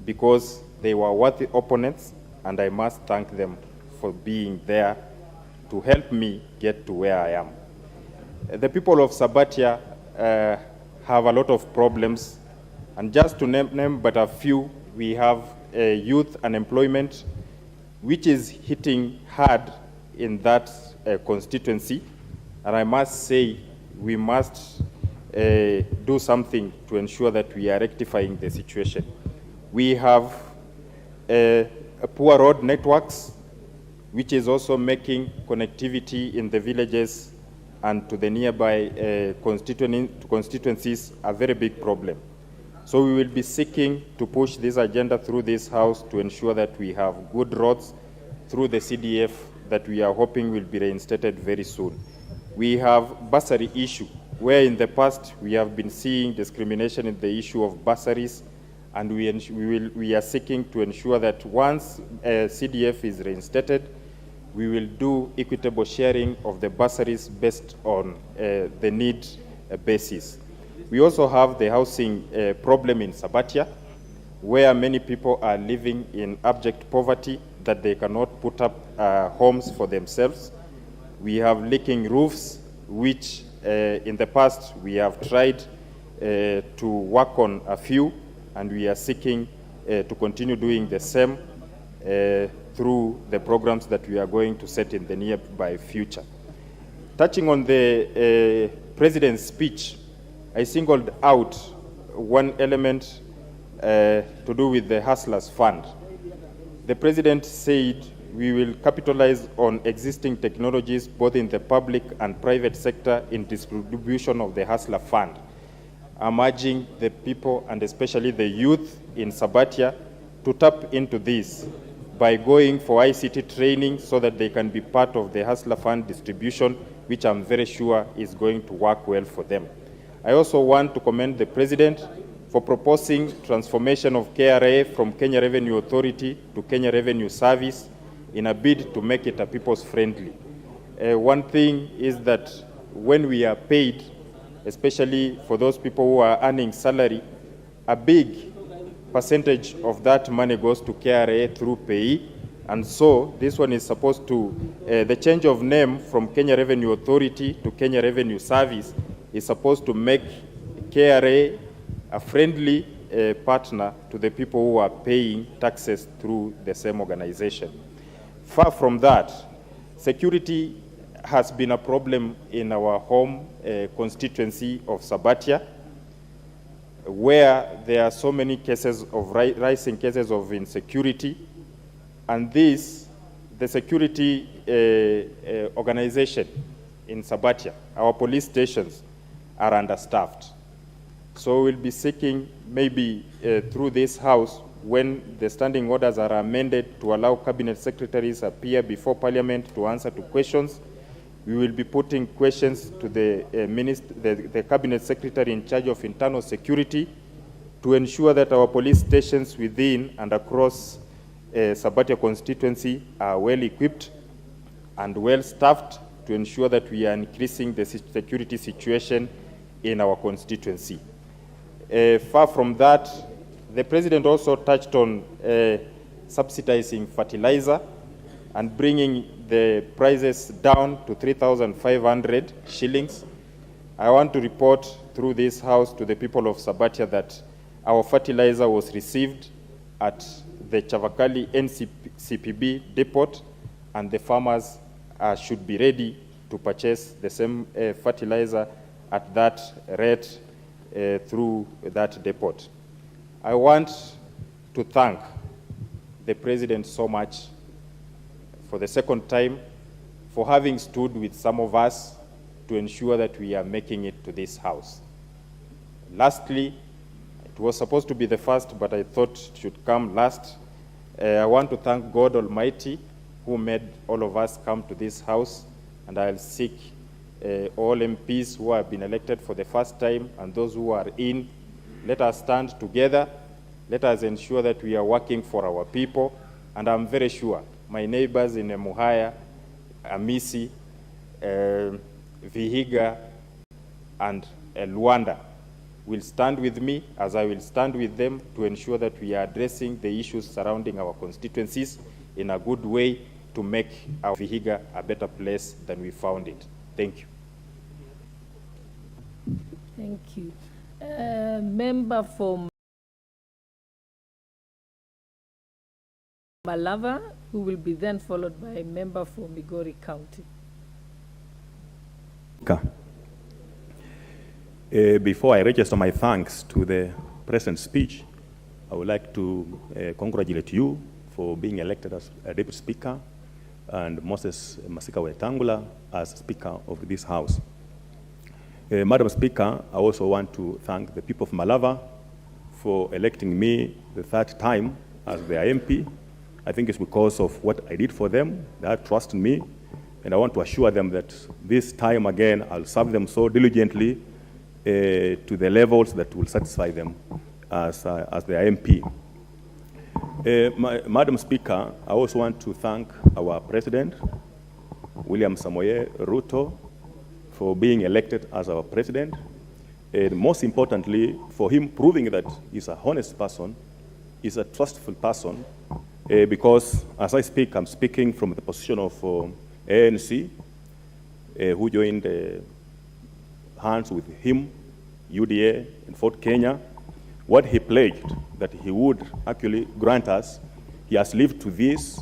because they were worthy opponents, and I must thank them for being there to help me get to where I am. The people of Sabatia have a lot of problems, and just to name but a few, we have youth unemployment, which is hitting hard in that constituency, and I must say we must do something to ensure that we are rectifying the situation. We have poor road networks, which is also making connectivity in the villages and to the nearby constituencies a very big problem. So we will be seeking to push this agenda through this House to ensure that we have good roads through the CDF that we are hoping will be reinstated very soon. We have bursary issue, where in the past we have been seeing discrimination in the issue of bursaries, and we are seeking to ensure that once CDF is reinstated, we will do equitable sharing of the bursaries based on the need basis. We also have the housing problem in Sabatia, where many people are living in abject poverty that they cannot put up homes for themselves. We have leaking roofs, which in the past we have tried to work on a few, and we are seeking to continue doing the same through the programs that we are going to set in the nearby future. Touching on the President's speech, I singled out one element to do with the Hustlers Fund. The President said we will capitalize on existing technologies both in the public and private sector in distribution of the Hustler Fund. I'm urging the people and especially the youth in Sabatia to tap into this by going for ICT training so that they can be part of the Hustler Fund distribution, which I'm very sure is going to work well for them. I also want to commend the President for proposing transformation of KRA from Kenya Revenue Authority to Kenya Revenue Service in a bid to make it a people's friendly. One thing is that when we are paid, especially for those people who are earning salary, a big percentage of that money goes to KRA through pay. And so this one is supposed to, the change of name from Kenya Revenue Authority to Kenya Revenue Service is supposed to make KRA a friendly partner to the people who are paying taxes through the same organization. Far from that, security has been a problem in our home constituency of Sabatia, where there are so many cases of rising cases of insecurity, and this, the security organization in Sabatia, our police stations are understaffed. So we'll be seeking maybe through this house, when the standing orders are amended to allow cabinet secretaries appear before parliament to answer to questions, we will be putting questions to the cabinet secretary in charge of internal security to ensure that our police stations within and across Sabatia constituency are well equipped and well staffed to ensure that we are increasing the security situation in our constituency. Far from that, the President also touched on subsidizing fertilizer and bringing the prices down to 3,500 shillings. I want to report through this house to the people of Sabatia that our fertilizer was received at the Chavakali NCPB depot, and the farmers should be ready to purchase the same fertilizer at that rate through that depot. I want to thank the President so much for the second time for having stood with some of us to ensure that we are making it to this house. Lastly, it was supposed to be the first, but I thought it should come last. I want to thank God Almighty who made all of us come to this house, and I'll seek all MPs who have been elected for the first time and those who are in, let us stand together. Let us ensure that we are working for our people. And I'm very sure my neighbors in Emuhaya, Amisi, Vihiga, and Luanda will stand with me as I will stand with them to ensure that we are addressing the issues surrounding our constituencies in a good way to make our Vihiga a better place than we found it. Thank you. Thank you. Member for Malava, who will be then followed by a member for Migori County. Before I register my thanks to the President's speech, I would like to congratulate you for being elected as a Deputy Speaker and Moses Masika Wetangula as Speaker of this House. Madam Speaker, I also want to thank the people of Malava for electing me the third time as their MP. I think it's because of what I did for them. They have trust in me, and I want to assure them that this time again, I'll serve them so diligently to the levels that will satisfy them as their MP. Madam Speaker, I also want to thank our President, William Samoei Ruto, for being elected as our President, and most importantly, for him proving that he's a honest person, he's a trustful person, because as I speak, I'm speaking from the position of ANC, who joined hands with him, UDA, in Fort Kenya, what he pledged that he would actually grant us, he has lived to this.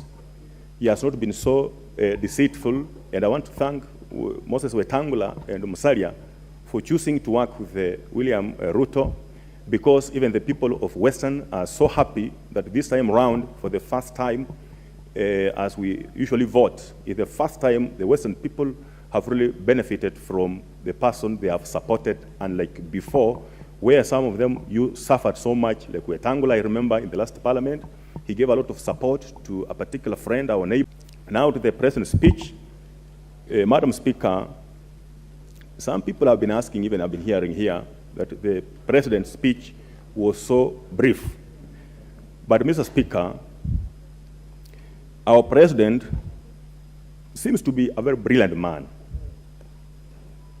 He has not been so deceitful. And I want to thank Moses Wetangula and Musalia for choosing to work with William Ruto, because even the people of Western are so happy that this time round, for the first time, as we usually vote, is the first time the Western people have really benefited from the person they have supported, unlike before, where some of them you suffered so much, like Wetangula, I remember in the last parliament, he gave a lot of support to a particular friend, our neighbor. Now to the president's speech, Madam Speaker, some people have been asking, even I've been hearing here, that the president's speech was so brief. But Mr. Speaker, our president seems to be a very brilliant man.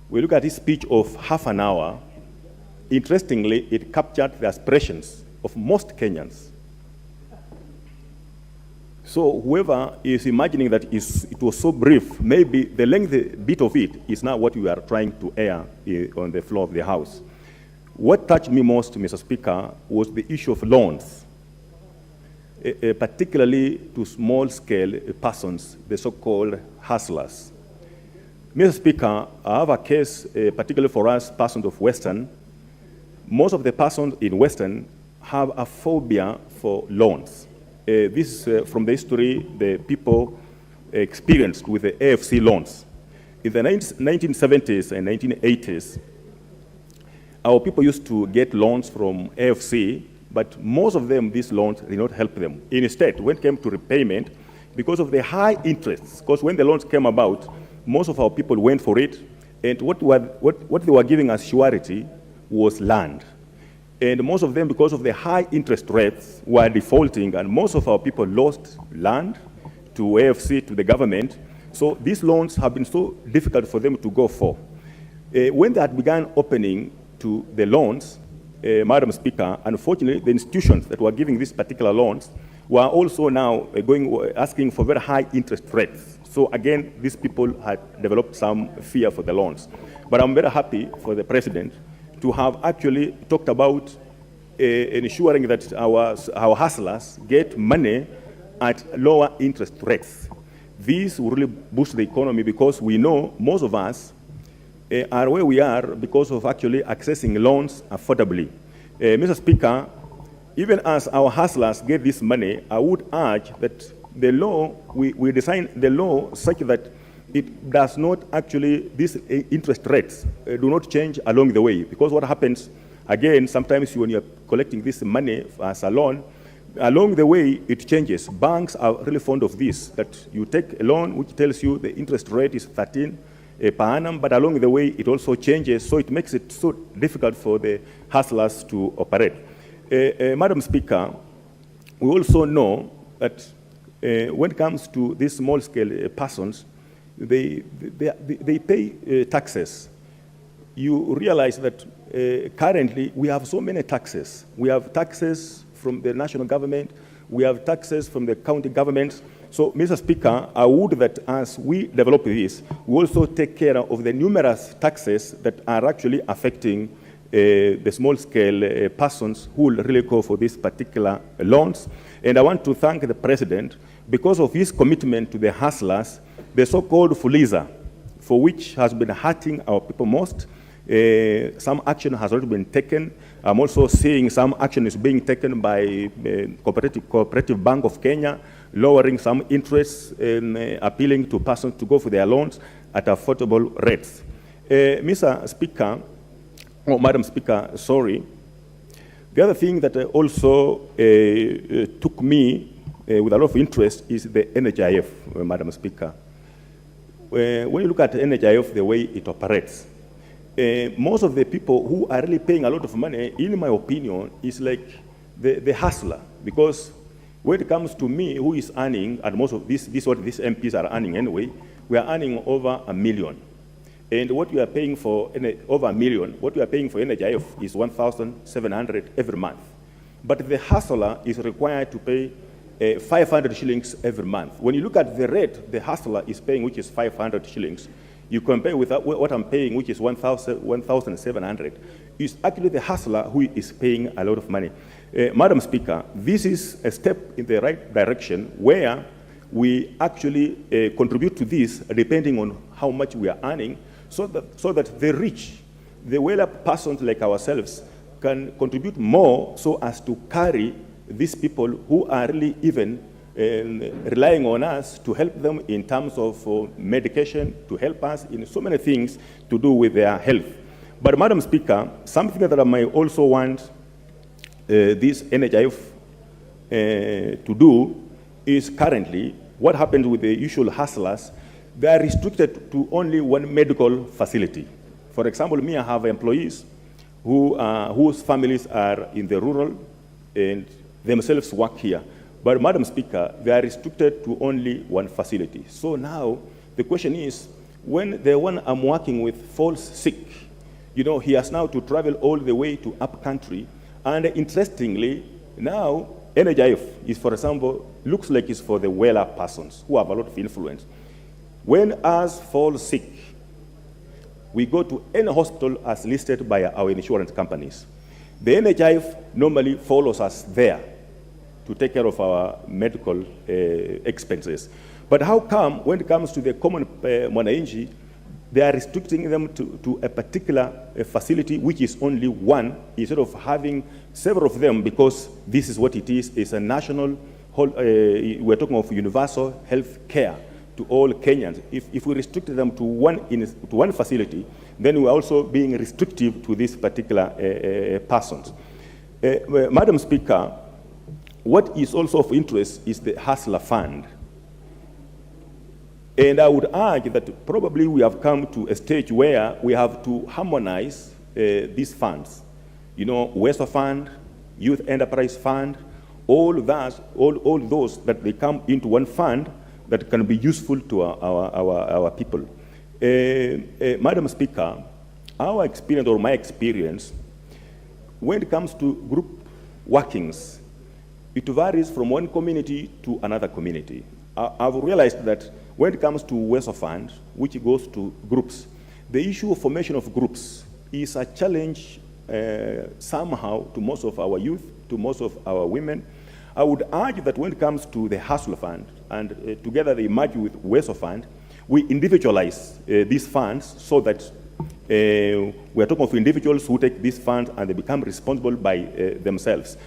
We look at his speech of half an hour. Interestingly, it captured the aspirations of most Kenyans. So whoever is imagining that it was so brief, maybe the lengthy bit of it is not what we are trying to air on the floor of the House. What touched me most, Mr. Speaker, was the issue of loans, particularly to small-scale persons, the so-called hustlers. Mr. Speaker, I have a case, particularly for us, persons of Western. Most of the persons in Western have a phobia for loans. This is from the history the people experienced with the AFC loans. In the 1970s and 1980s, our people used to get loans from AFC, but most of them, these loans did not help them. Instead, when it came to repayment, because of the high interests, because when the loans came about, most of our people went for it, and what they were giving us surety was land. And most of them, because of the high interest rates, were defaulting, and most of our people lost land to AFC, to the government. So these loans have been so difficult for them to go for. When they had begun opening to the loans, Madam Speaker, unfortunately, the institutions that were giving these particular loans were also now asking for very high interest rates. So again, these people had developed some fear for the loans. But I'm very happy for the president to have actually talked about ensuring that our hustlers get money at lower interest rates. This will really boost the economy, because we know most of us are where we are because of actually accessing loans affordably. Mr. Speaker, even as our hustlers get this money, I would urge that the law, we design the law such that it does not actually, these interest rates do not change along the way. Because what happens, again, sometimes when you're collecting this money as a loan, along the way it changes. Banks are really fond of this, that you take a loan which tells you the interest rate is 13 per annum, but along the way it also changes, so it makes it so difficult for the hustlers to operate. Madam Speaker, we also know that when it comes to these small-scale persons, they pay taxes. You realize that currently we have so many taxes. We have taxes from the national government, we have taxes from the county governments. So, Mr. Speaker, I would that as we develop this, we also take care of the numerous taxes that are actually affecting the small-scale persons who will really go for these particular loans. And I want to thank the President because of his commitment to the hustlers, the so-called Fuliza, for which has been hurting our people most. Some action has already been taken. I'm also seeing some action is being taken by Cooperative Bank of Kenya, lowering some interests and appealing to persons to go for their loans at affordable rates. Mr. Speaker, oh, Madam Speaker, sorry. The other thing that also took me with a lot of interest is the NHIF, Madam Speaker. When you look at NHIF, the way it operates, most of the people who are really paying a lot of money, in my opinion, is like the hustler. Because when it comes to me, who is earning, and most of this what these MPs are earning anyway, we are earning over $1 million. And what you are paying for over $1 million, what you are paying for NHIF is 1,700 every month. But the hustler is required to pay 500 shillings every month. When you look at the rate the hustler is paying, which is 500 shillings, you compare with what I'm paying, which is 1,700, it's actually the hustler who is paying a lot of money. Madam Speaker, this is a step in the right direction where we actually contribute to this depending on how much we are earning, so that the rich, the well-up persons like ourselves, can contribute more so as to carry these people who are really even relying on us to help them in terms of medication, to help us in so many things to do with their health. But Madam Speaker, something that I might also want this NHIF to do is currently what happens with the usual hustlers. They are restricted to only one medical facility. For example, me, I have employees whose families are in the rural and themselves work here. But Madam Speaker, they are restricted to only one facility. So now the question is, when the one I'm working with falls sick, you know, he has now to travel all the way to up country. And interestingly, now NHIF is, for example, looks like it's for the well-up persons who have a lot of influence. When us fall sick, we go to any hospital as listed by our insurance companies. The NHIF normally follows us there to take care of our medical expenses. But how come when it comes to the common mwananchi, they are restricting them to a particular facility, which is only one, instead of having several of them, because this is what it is. It's a national, we're talking of universal health care to all Kenyans. If we restrict them to one facility, then we're also being restrictive to these particular persons. Madam Speaker, what is also of interest is the Hustler Fund. And I would argue that probably we have come to a stage where we have to harmonize these funds. You know, Weso Fund, Youth Enterprise Fund, all those that they come into one fund that can be useful to our people. Madam Speaker, our experience, or my experience, when it comes to group workings, it varies from one community to another community. I've realized that when it comes to Weso Fund, which goes to groups, the issue of formation of groups is a challenge somehow to most of our youth, to most of our women. I would argue that when it comes to the Hustler Fund, and together they merge with Weso Fund, we individualize these funds so that we are talking of individuals who take these funds and they become responsible by themselves.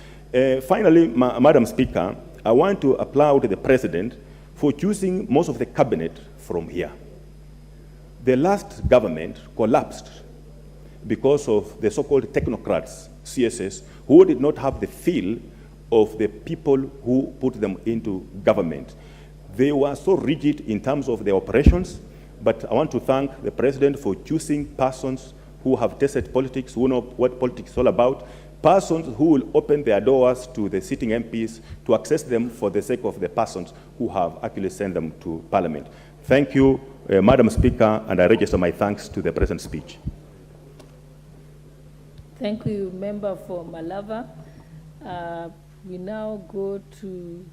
Finally, Madam Speaker, I want to applaud the President for choosing most of the cabinet from here. The last government collapsed because of the so-called technocrats, CSS, who did not have the feel of the people who put them into government. They were so rigid in terms of their operations, but I want to thank the President for choosing persons who have tested politics, who know what politics is all about, persons who will open their doors to the sitting MPs to access them for the sake of the persons who have actually sent them to Parliament. Thank you, Madam Speaker, and I register my thanks to the President's speech. Thank you, Member for Malava. We now go to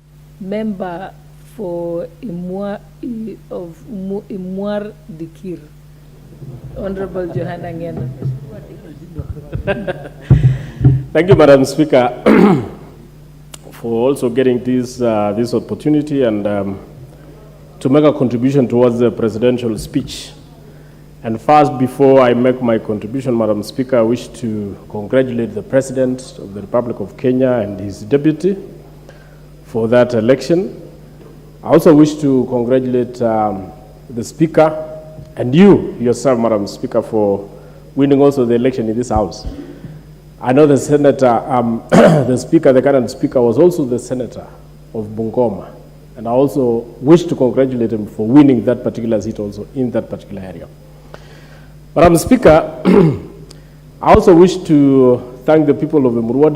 Member for Imwar Dikir, Honorable Johanna Ngeno. Thank you, Madam Speaker, for also getting this opportunity and to make a contribution towards the presidential speech. And first, before I make my contribution, Madam Speaker, I wish to congratulate the President of the Republic of Kenya and his deputy for that election. I also wish to congratulate the Speaker and you yourself, Madam Speaker, for winning also the election in this House. I know the Senator, the Speaker, the current Speaker, was also the Senator of Bungoma. And I also wish to congratulate him for winning that particular seat also in that particular area. Madam Speaker, I also wish to thank the people of Emurua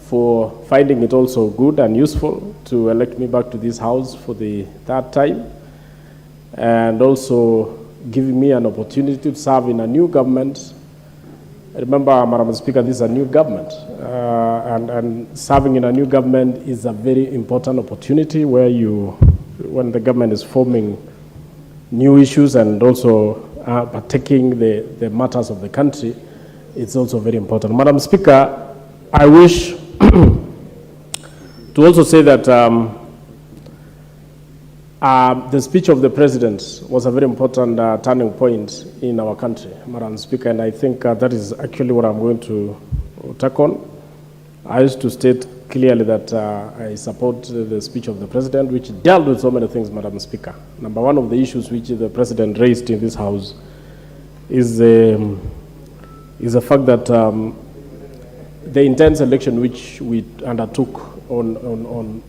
for finding it also good and useful to elect me back to this House for the third time, and also giving me an opportunity to serve in a new government. Remember, Madam Speaker, this is a new government, and serving in a new government is a very important opportunity where when the government is forming new issues and also partaking the matters of the country it's also very important. Madam Speaker, I wish to also say that the speech of the President was a very important turning point in our country, Madam Speaker, and I think that is actually what I'm going to tack on. I used to state clearly that I support the speech of the President, which dealt with so many things, Madam Speaker. Number one of the issues which the President raised in this House is the fact that the intense election which we undertook on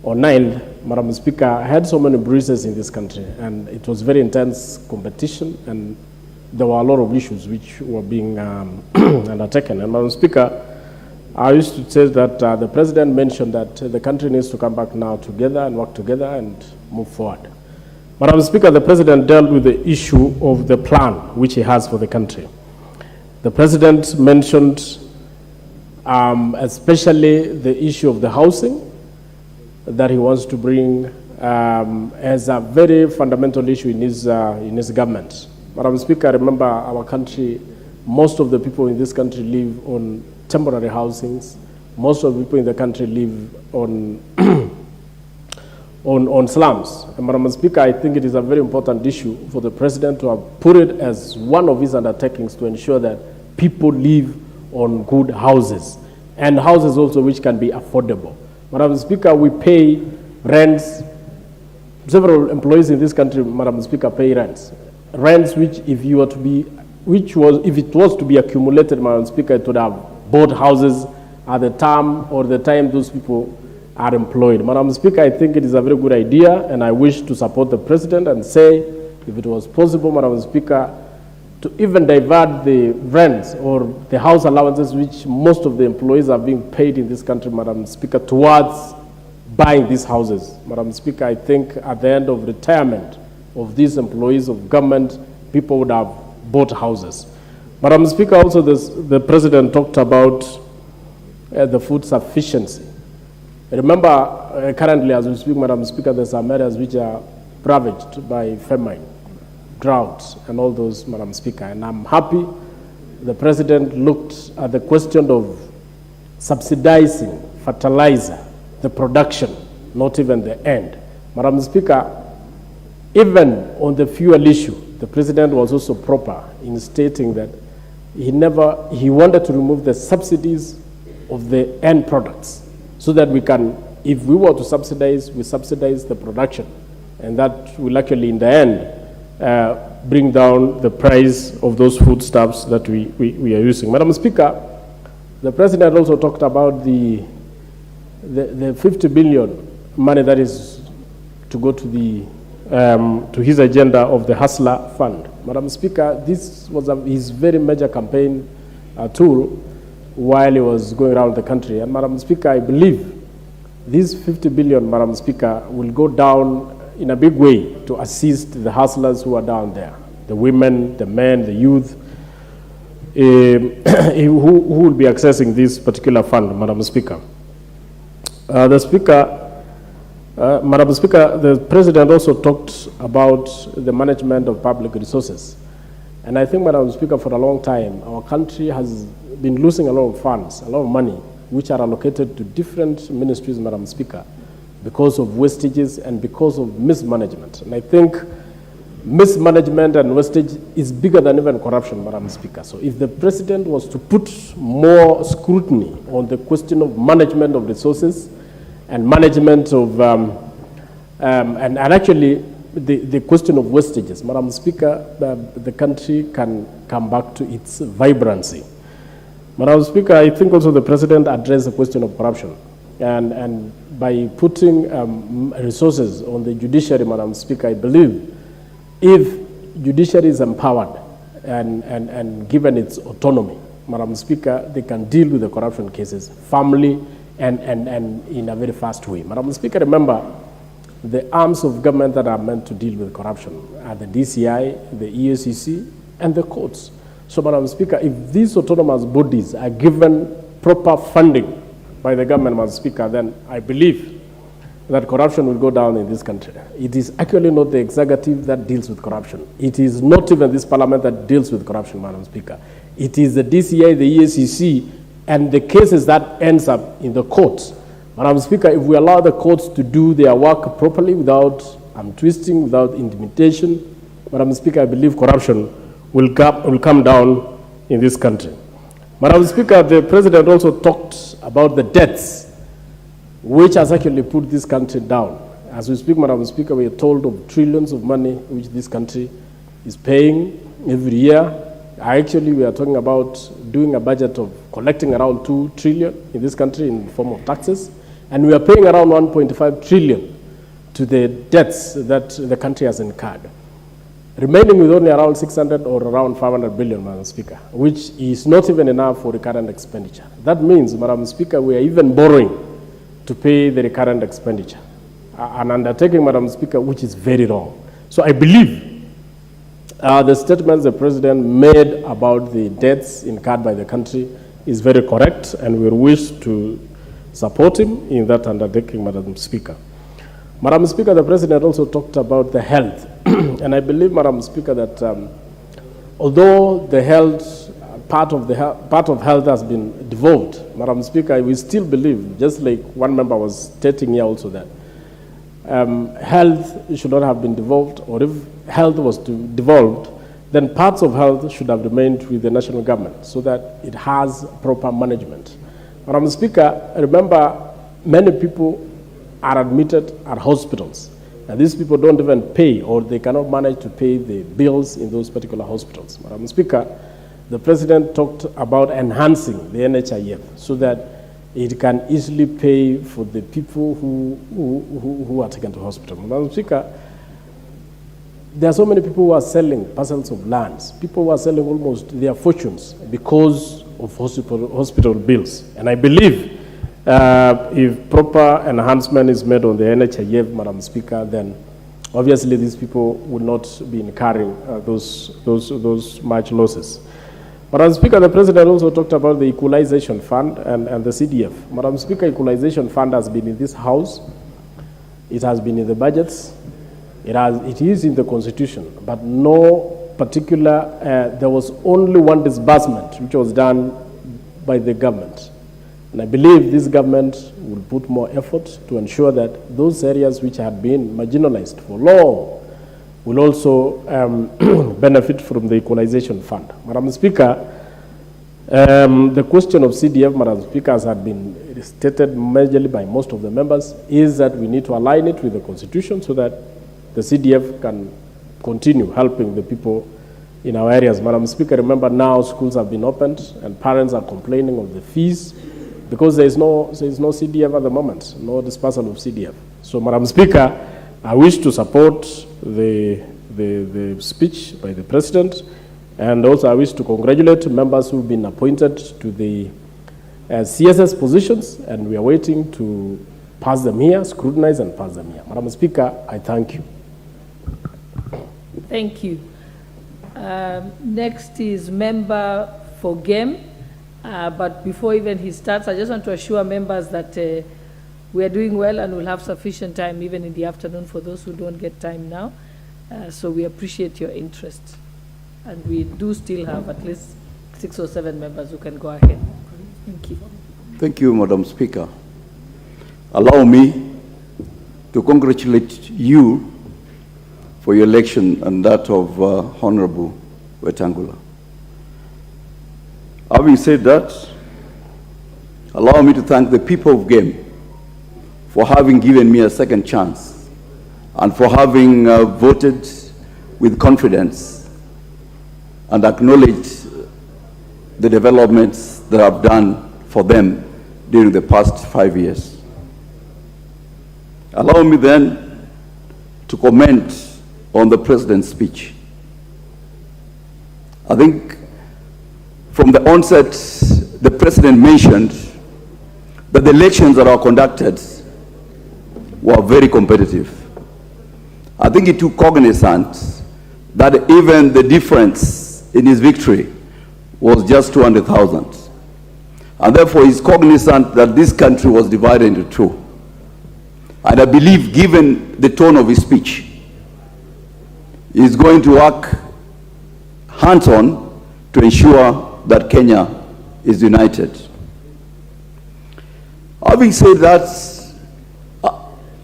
9th, Madam Speaker, had so many bruises in this country, and it was very intense competition, and there were a lot of issues which were being undertaken. And Madam Speaker, I used to say that the President mentioned that the country needs to come back now together and work together and move forward. Madam Speaker, the President dealt with the issue of the plan which he has for the country. The President mentioned especially the issue of the housing that he wants to bring as a very fundamental issue in his government. Madam Speaker, remember our country, most of the people in this country live on temporary housings. Most of the people in the country live on on slums. And Madam Speaker, I think it is a very important issue for the President to have put it as one of his undertakings to ensure that people live on good houses, and houses also which can be affordable. Madam Speaker, we pay rents. Several employees in this country, Madam Speaker, pay rents. Rents which, if it was to be accumulated, Madam Speaker, it would have bought houses at the time those people are employed. Madam Speaker, I think it is a very good idea, and I wish to support the President and say, if it was possible, Madam Speaker, to even divert the rents or the house allowances which most of the employees are being paid in this country, Madam Speaker, towards buying these houses. Madam Speaker, I think at the end of retirement of these employees of government, people would have bought houses. Madam Speaker, also the President talked about the food sufficiency. Remember, currently as we speak, Madam Speaker, there are some areas which are ravaged by famine, drought, and all those, Madam Speaker. And I'm happy the President looked at the question of subsidizing fertilizer, the production, not even the end. Madam Speaker, even on the fuel issue, the President was also proper in stating that he wanted to remove the subsidies of the end products so that we can, if we were to subsidize, we subsidize the production. And that will actually, in the end, bring down the price of those foodstuffs that we are using. Madam Speaker, the President also talked about the 50 billion money that is to go to to his agenda of the Hustler Fund. Madam Speaker, this was his very major campaign tool while he was going around the country. And Madam Speaker, I believe these 50 billion, Madam Speaker, will go down in a big way to assist the hustlers who are down there, the women, the men, the youth, who will be accessing this particular fund, Madam Speaker. Madam Speaker, the President also talked about the management of public resources. And I think, Madam Speaker, for a long time, our country has been losing a lot of funds, a lot of money, which are allocated to different ministries, Madam Speaker, because of wastages and because of mismanagement. And I think mismanagement and wastage is bigger than even corruption, Madam Speaker. So if the President was to put more scrutiny on the question of management of resources and management of, and actually the question of wastages, Madam Speaker, the country can come back to its vibrancy. Madam Speaker, I think also the President addressed the question of corruption. And by putting resources on the judiciary, Madam Speaker, I believe if judiciary is empowered and given its autonomy, Madam Speaker, they can deal with the corruption cases firmly and in a very fast way. Madam Speaker, remember, the arms of government that are meant to deal with corruption are the DCI, the EACC, and the courts. So, Madam Speaker, if these autonomous bodies are given proper funding by the government, Madam Speaker, then I believe that corruption will go down in this country. It is actually not the executive that deals with corruption. It is not even this parliament that deals with corruption, Madam Speaker. It is the DCI, the EACC, and the cases that ends up in the courts. Madam Speaker, if we allow the courts to do their work properly without twisting, without intimidation, Madam Speaker, I believe corruption will come down in this country. Madam Speaker, the President also talked about the debts which has actually put this country down. As we speak, Madam Speaker, we are told of trillions of money which this country is paying every year. Actually, we are talking about doing a budget of collecting around 2 trillion in this country in the form of taxes, and we are paying around 1.5 trillion to the debts that the country has incurred, remaining with only around 600 or around 500 billion, Madam Speaker, which is not even enough for recurrent expenditure. That means, Madam Speaker, we are even borrowing to pay the recurrent expenditure, an undertaking, Madam Speaker, which is very wrong. So I believe the statements the President made about the debts incurred by the country is very correct, and we wish to support him in that undertaking, Madam Speaker. Madam Speaker, the President also talked about the health, and I believe, Madam Speaker, that although the health part of health has been devolved, Madam Speaker, we still believe, just like one member was stating here also, that health should not have been devolved, or if health was devolved, then parts of health should have remained with the national government so that it has proper management. Madam Speaker, remember, many people are admitted at hospitals, and these people don't even pay, or they cannot manage to pay the bills in those particular hospitals. Madam Speaker, the President talked about enhancing the NHIF so that it can easily pay for the people who are taken to hospital. Madam Speaker, there are so many people who are selling parcels of lands, people who are selling almost their fortunes because of hospital bills. And I believe if proper enhancement is made on the NHIF, Madam Speaker, then obviously these people will not be incurring those much losses. Madam Speaker, the President also talked about the Equalization Fund and the CDF. Madam Speaker, Equalization Fund has been in this House. It has been in the budgets. It is in the Constitution, but no particular, there was only one disbursement which was done by the government. And I believe this government will put more effort to ensure that those areas which had been marginalized for long will also benefit from the Equalization Fund. Madam Speaker, the question of CDF, Madam Speaker, as had been stated majorly by most of the members, is that we need to align it with the Constitution so that the CDF can continue helping the people in our areas. Madam Speaker, remember now schools have been opened and parents are complaining of the fees because there is no CDF at the moment, no dispersal of CDF. So, Madam Speaker, I wish to support the speech by the President, and also I wish to congratulate members who have been appointed to the CSS positions, and we are waiting to pass them here, scrutinize and pass them here. Madam Speaker, I thank you. Thank you. Next is member for Game, but before even he starts, I just want to assure members that we are doing well and we'll have sufficient time even in the afternoon for those who don't get time now. So we appreciate your interest. And we do still have at least 6 or 7 members who can go ahead. Thank you. Thank you, Madam Speaker. Allow me to congratulate you for your election and that of Honorable Wetangula. Having said that, allow me to thank the people of Game for having given me a second chance and for having voted with confidence and acknowledged the developments that I've done for them during the past 5 years. Allow me then to comment on the President's speech. I think from the onset, the President mentioned that the elections that are conducted were very competitive. I think he took cognizance that even the difference in his victory was just 200,000. And therefore he's cognizant that this country was divided into two. And I believe, given the tone of his speech, he's going to work hands-on to ensure that Kenya is united. Having said that,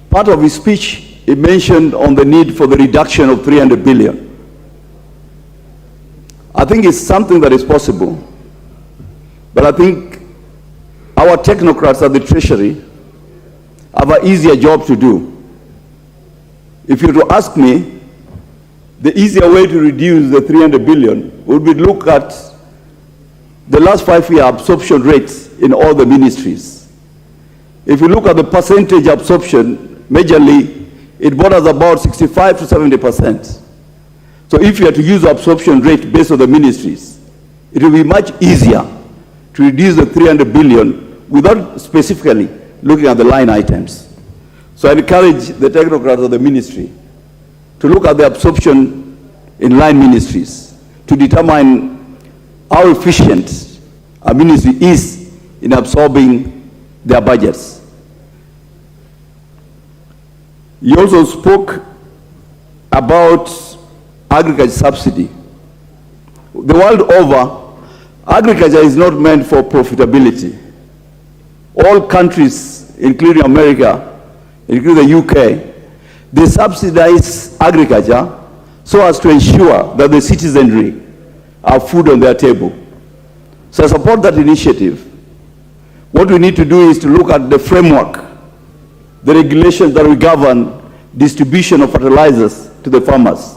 part of his speech, he mentioned on the need for the reduction of 300 billion. I think it's something that is possible, but I think our technocrats at the Treasury have an easier job to do. If you were to ask me, the easier way to reduce the 300 billion would be to look at the last 5-year absorption rates in all the ministries. If you look at the percentage absorption, majorly, it borders about 65 to 70%. So if you are to use the absorption rate based on the ministries, it will be much easier to reduce the 300 billion without specifically looking at the line items. So I encourage the technocrats of the ministry to look at the absorption in line ministries to determine how efficient a ministry is in absorbing their budgets. He also spoke about agriculture subsidy. The world over, agriculture is not meant for profitability. All countries, including America, including the UK, they subsidize agriculture so as to ensure that the citizenry have food on their table. So I support that initiative. What we need to do is to look at the framework, the regulations that will govern distribution of fertilizers to the farmers.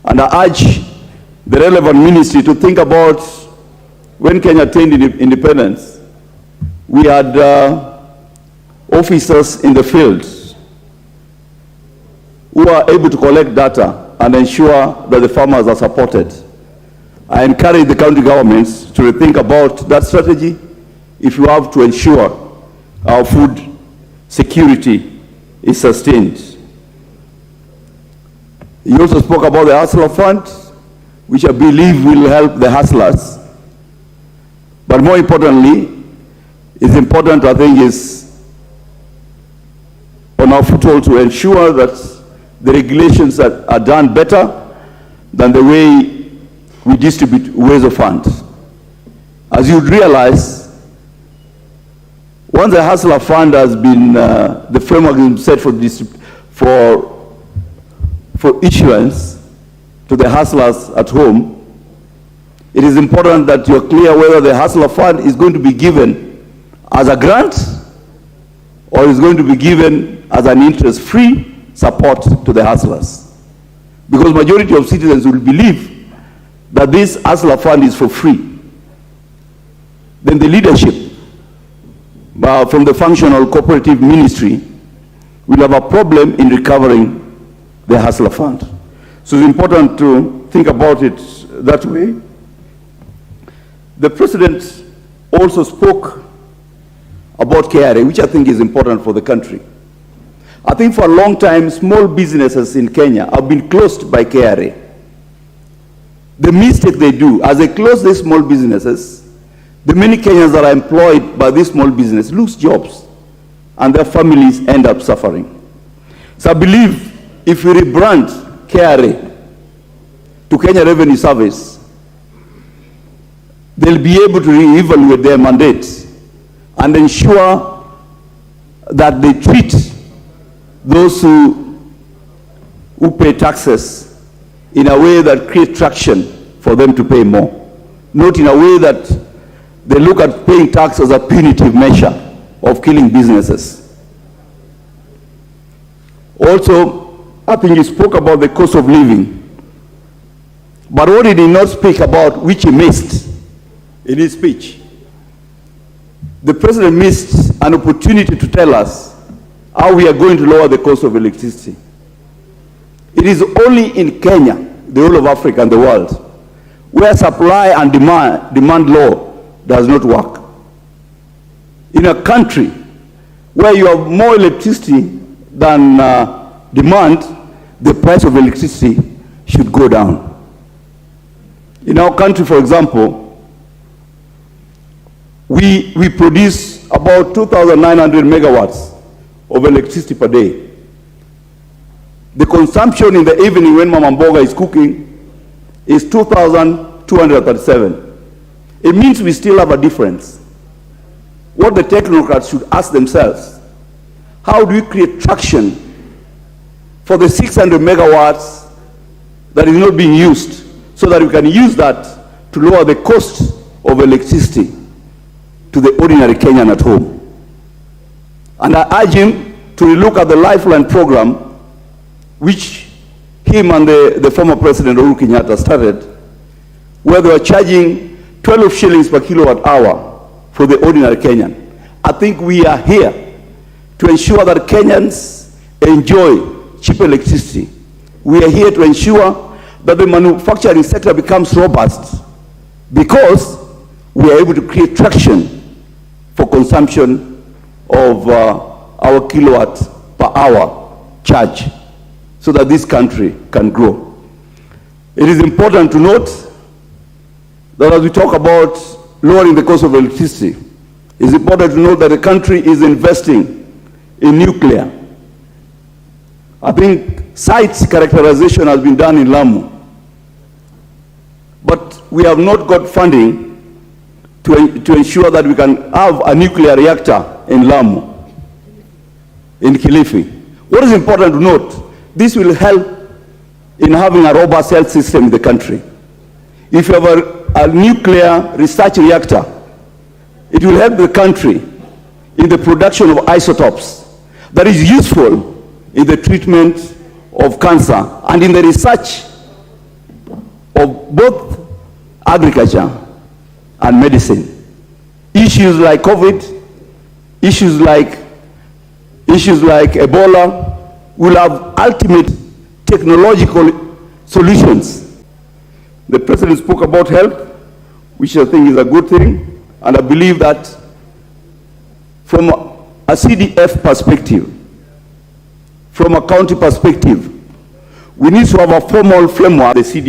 And I urge the relevant ministry to think about when Kenya attained independence, we had officers in the field who are able to collect data and ensure that the farmers are supported. I encourage the county governments to rethink about that strategy if you have to ensure our food security is sustained. He also spoke about the Hustler Fund, which I believe will help the hustlers. But more importantly, it's important, I think, is on our foothold to ensure that the regulations are done better than the way we distribute ways of funds. As you realize, once the Hustler Fund has been, the framework is set for issuance to the hustlers at home, it is important that you're clear whether the Hustler Fund is going to be given as a grant or is going to be given as an interest-free support to the hustlers. Because majority of citizens will believe that this Hustler Fund is for free. Then the leadership from the functional cooperative ministry will have a problem in recovering the Hustler Fund. So it's important to think about it that way. The President also spoke about KRA, which I think is important for the country. I think for a long time, small businesses in Kenya have been closed by KRA. The mistake they do, as they close these small businesses, the many Kenyans that are employed by these small businesses lose jobs, and their families end up suffering. So I believe if we rebrand KRA to Kenya Revenue Service, they'll be able to reevaluate their mandate and ensure that they treat those who pay taxes in a way that creates traction for them to pay more, not in a way that they look at paying tax as a punitive measure of killing businesses. Also, I think he spoke about the cost of living. But what he did not speak about, which he missed in his speech, the President missed an opportunity to tell us how we are going to lower the cost of electricity. It is only in Kenya, the whole of Africa and the world, where supply and demand law does not work. In a country where you have more electricity than demand, the price of electricity should go down. In our country, for example, we produce about 2,900 megawatts of electricity per day. The consumption in the evening when Mama Mboga is cooking is 2,237. It means we still have a difference. What the technocrats should ask themselves, how do we create traction for the 600 megawatts that is not being used, so that we can use that to lower the cost of electricity to the ordinary Kenyan at home. And I urge him to relook at the Lifeline program, which him and the former President Uhuru Kenyatta started, where they were charging 12 shillings per kilowatt hour for the ordinary Kenyan. I think we are here to ensure that Kenyans enjoy cheap electricity. We are here to ensure that the manufacturing sector becomes robust, because we are able to create traction for consumption of our kilowatt per hour charge, so that this country can grow. It is important to note that as we talk about lowering the cost of electricity, it's important to note that the country is investing in nuclear. I think site characterization has been done in Lamu, but we have not got funding to ensure that we can have a nuclear reactor in Lamu, in Kilifi. What is important to note, this will help in having a robust health system in the country. If you have a nuclear research reactor, it will help the country in the production of isotopes that is useful in the treatment of cancer and in the research of both agriculture and medicine. Issues like COVID, issues like Ebola will have ultimate technological solutions. The President spoke about health, which I think is a good thing, and I believe that from a CDF perspective, from a county perspective, we need to have a formal framework, the CDF.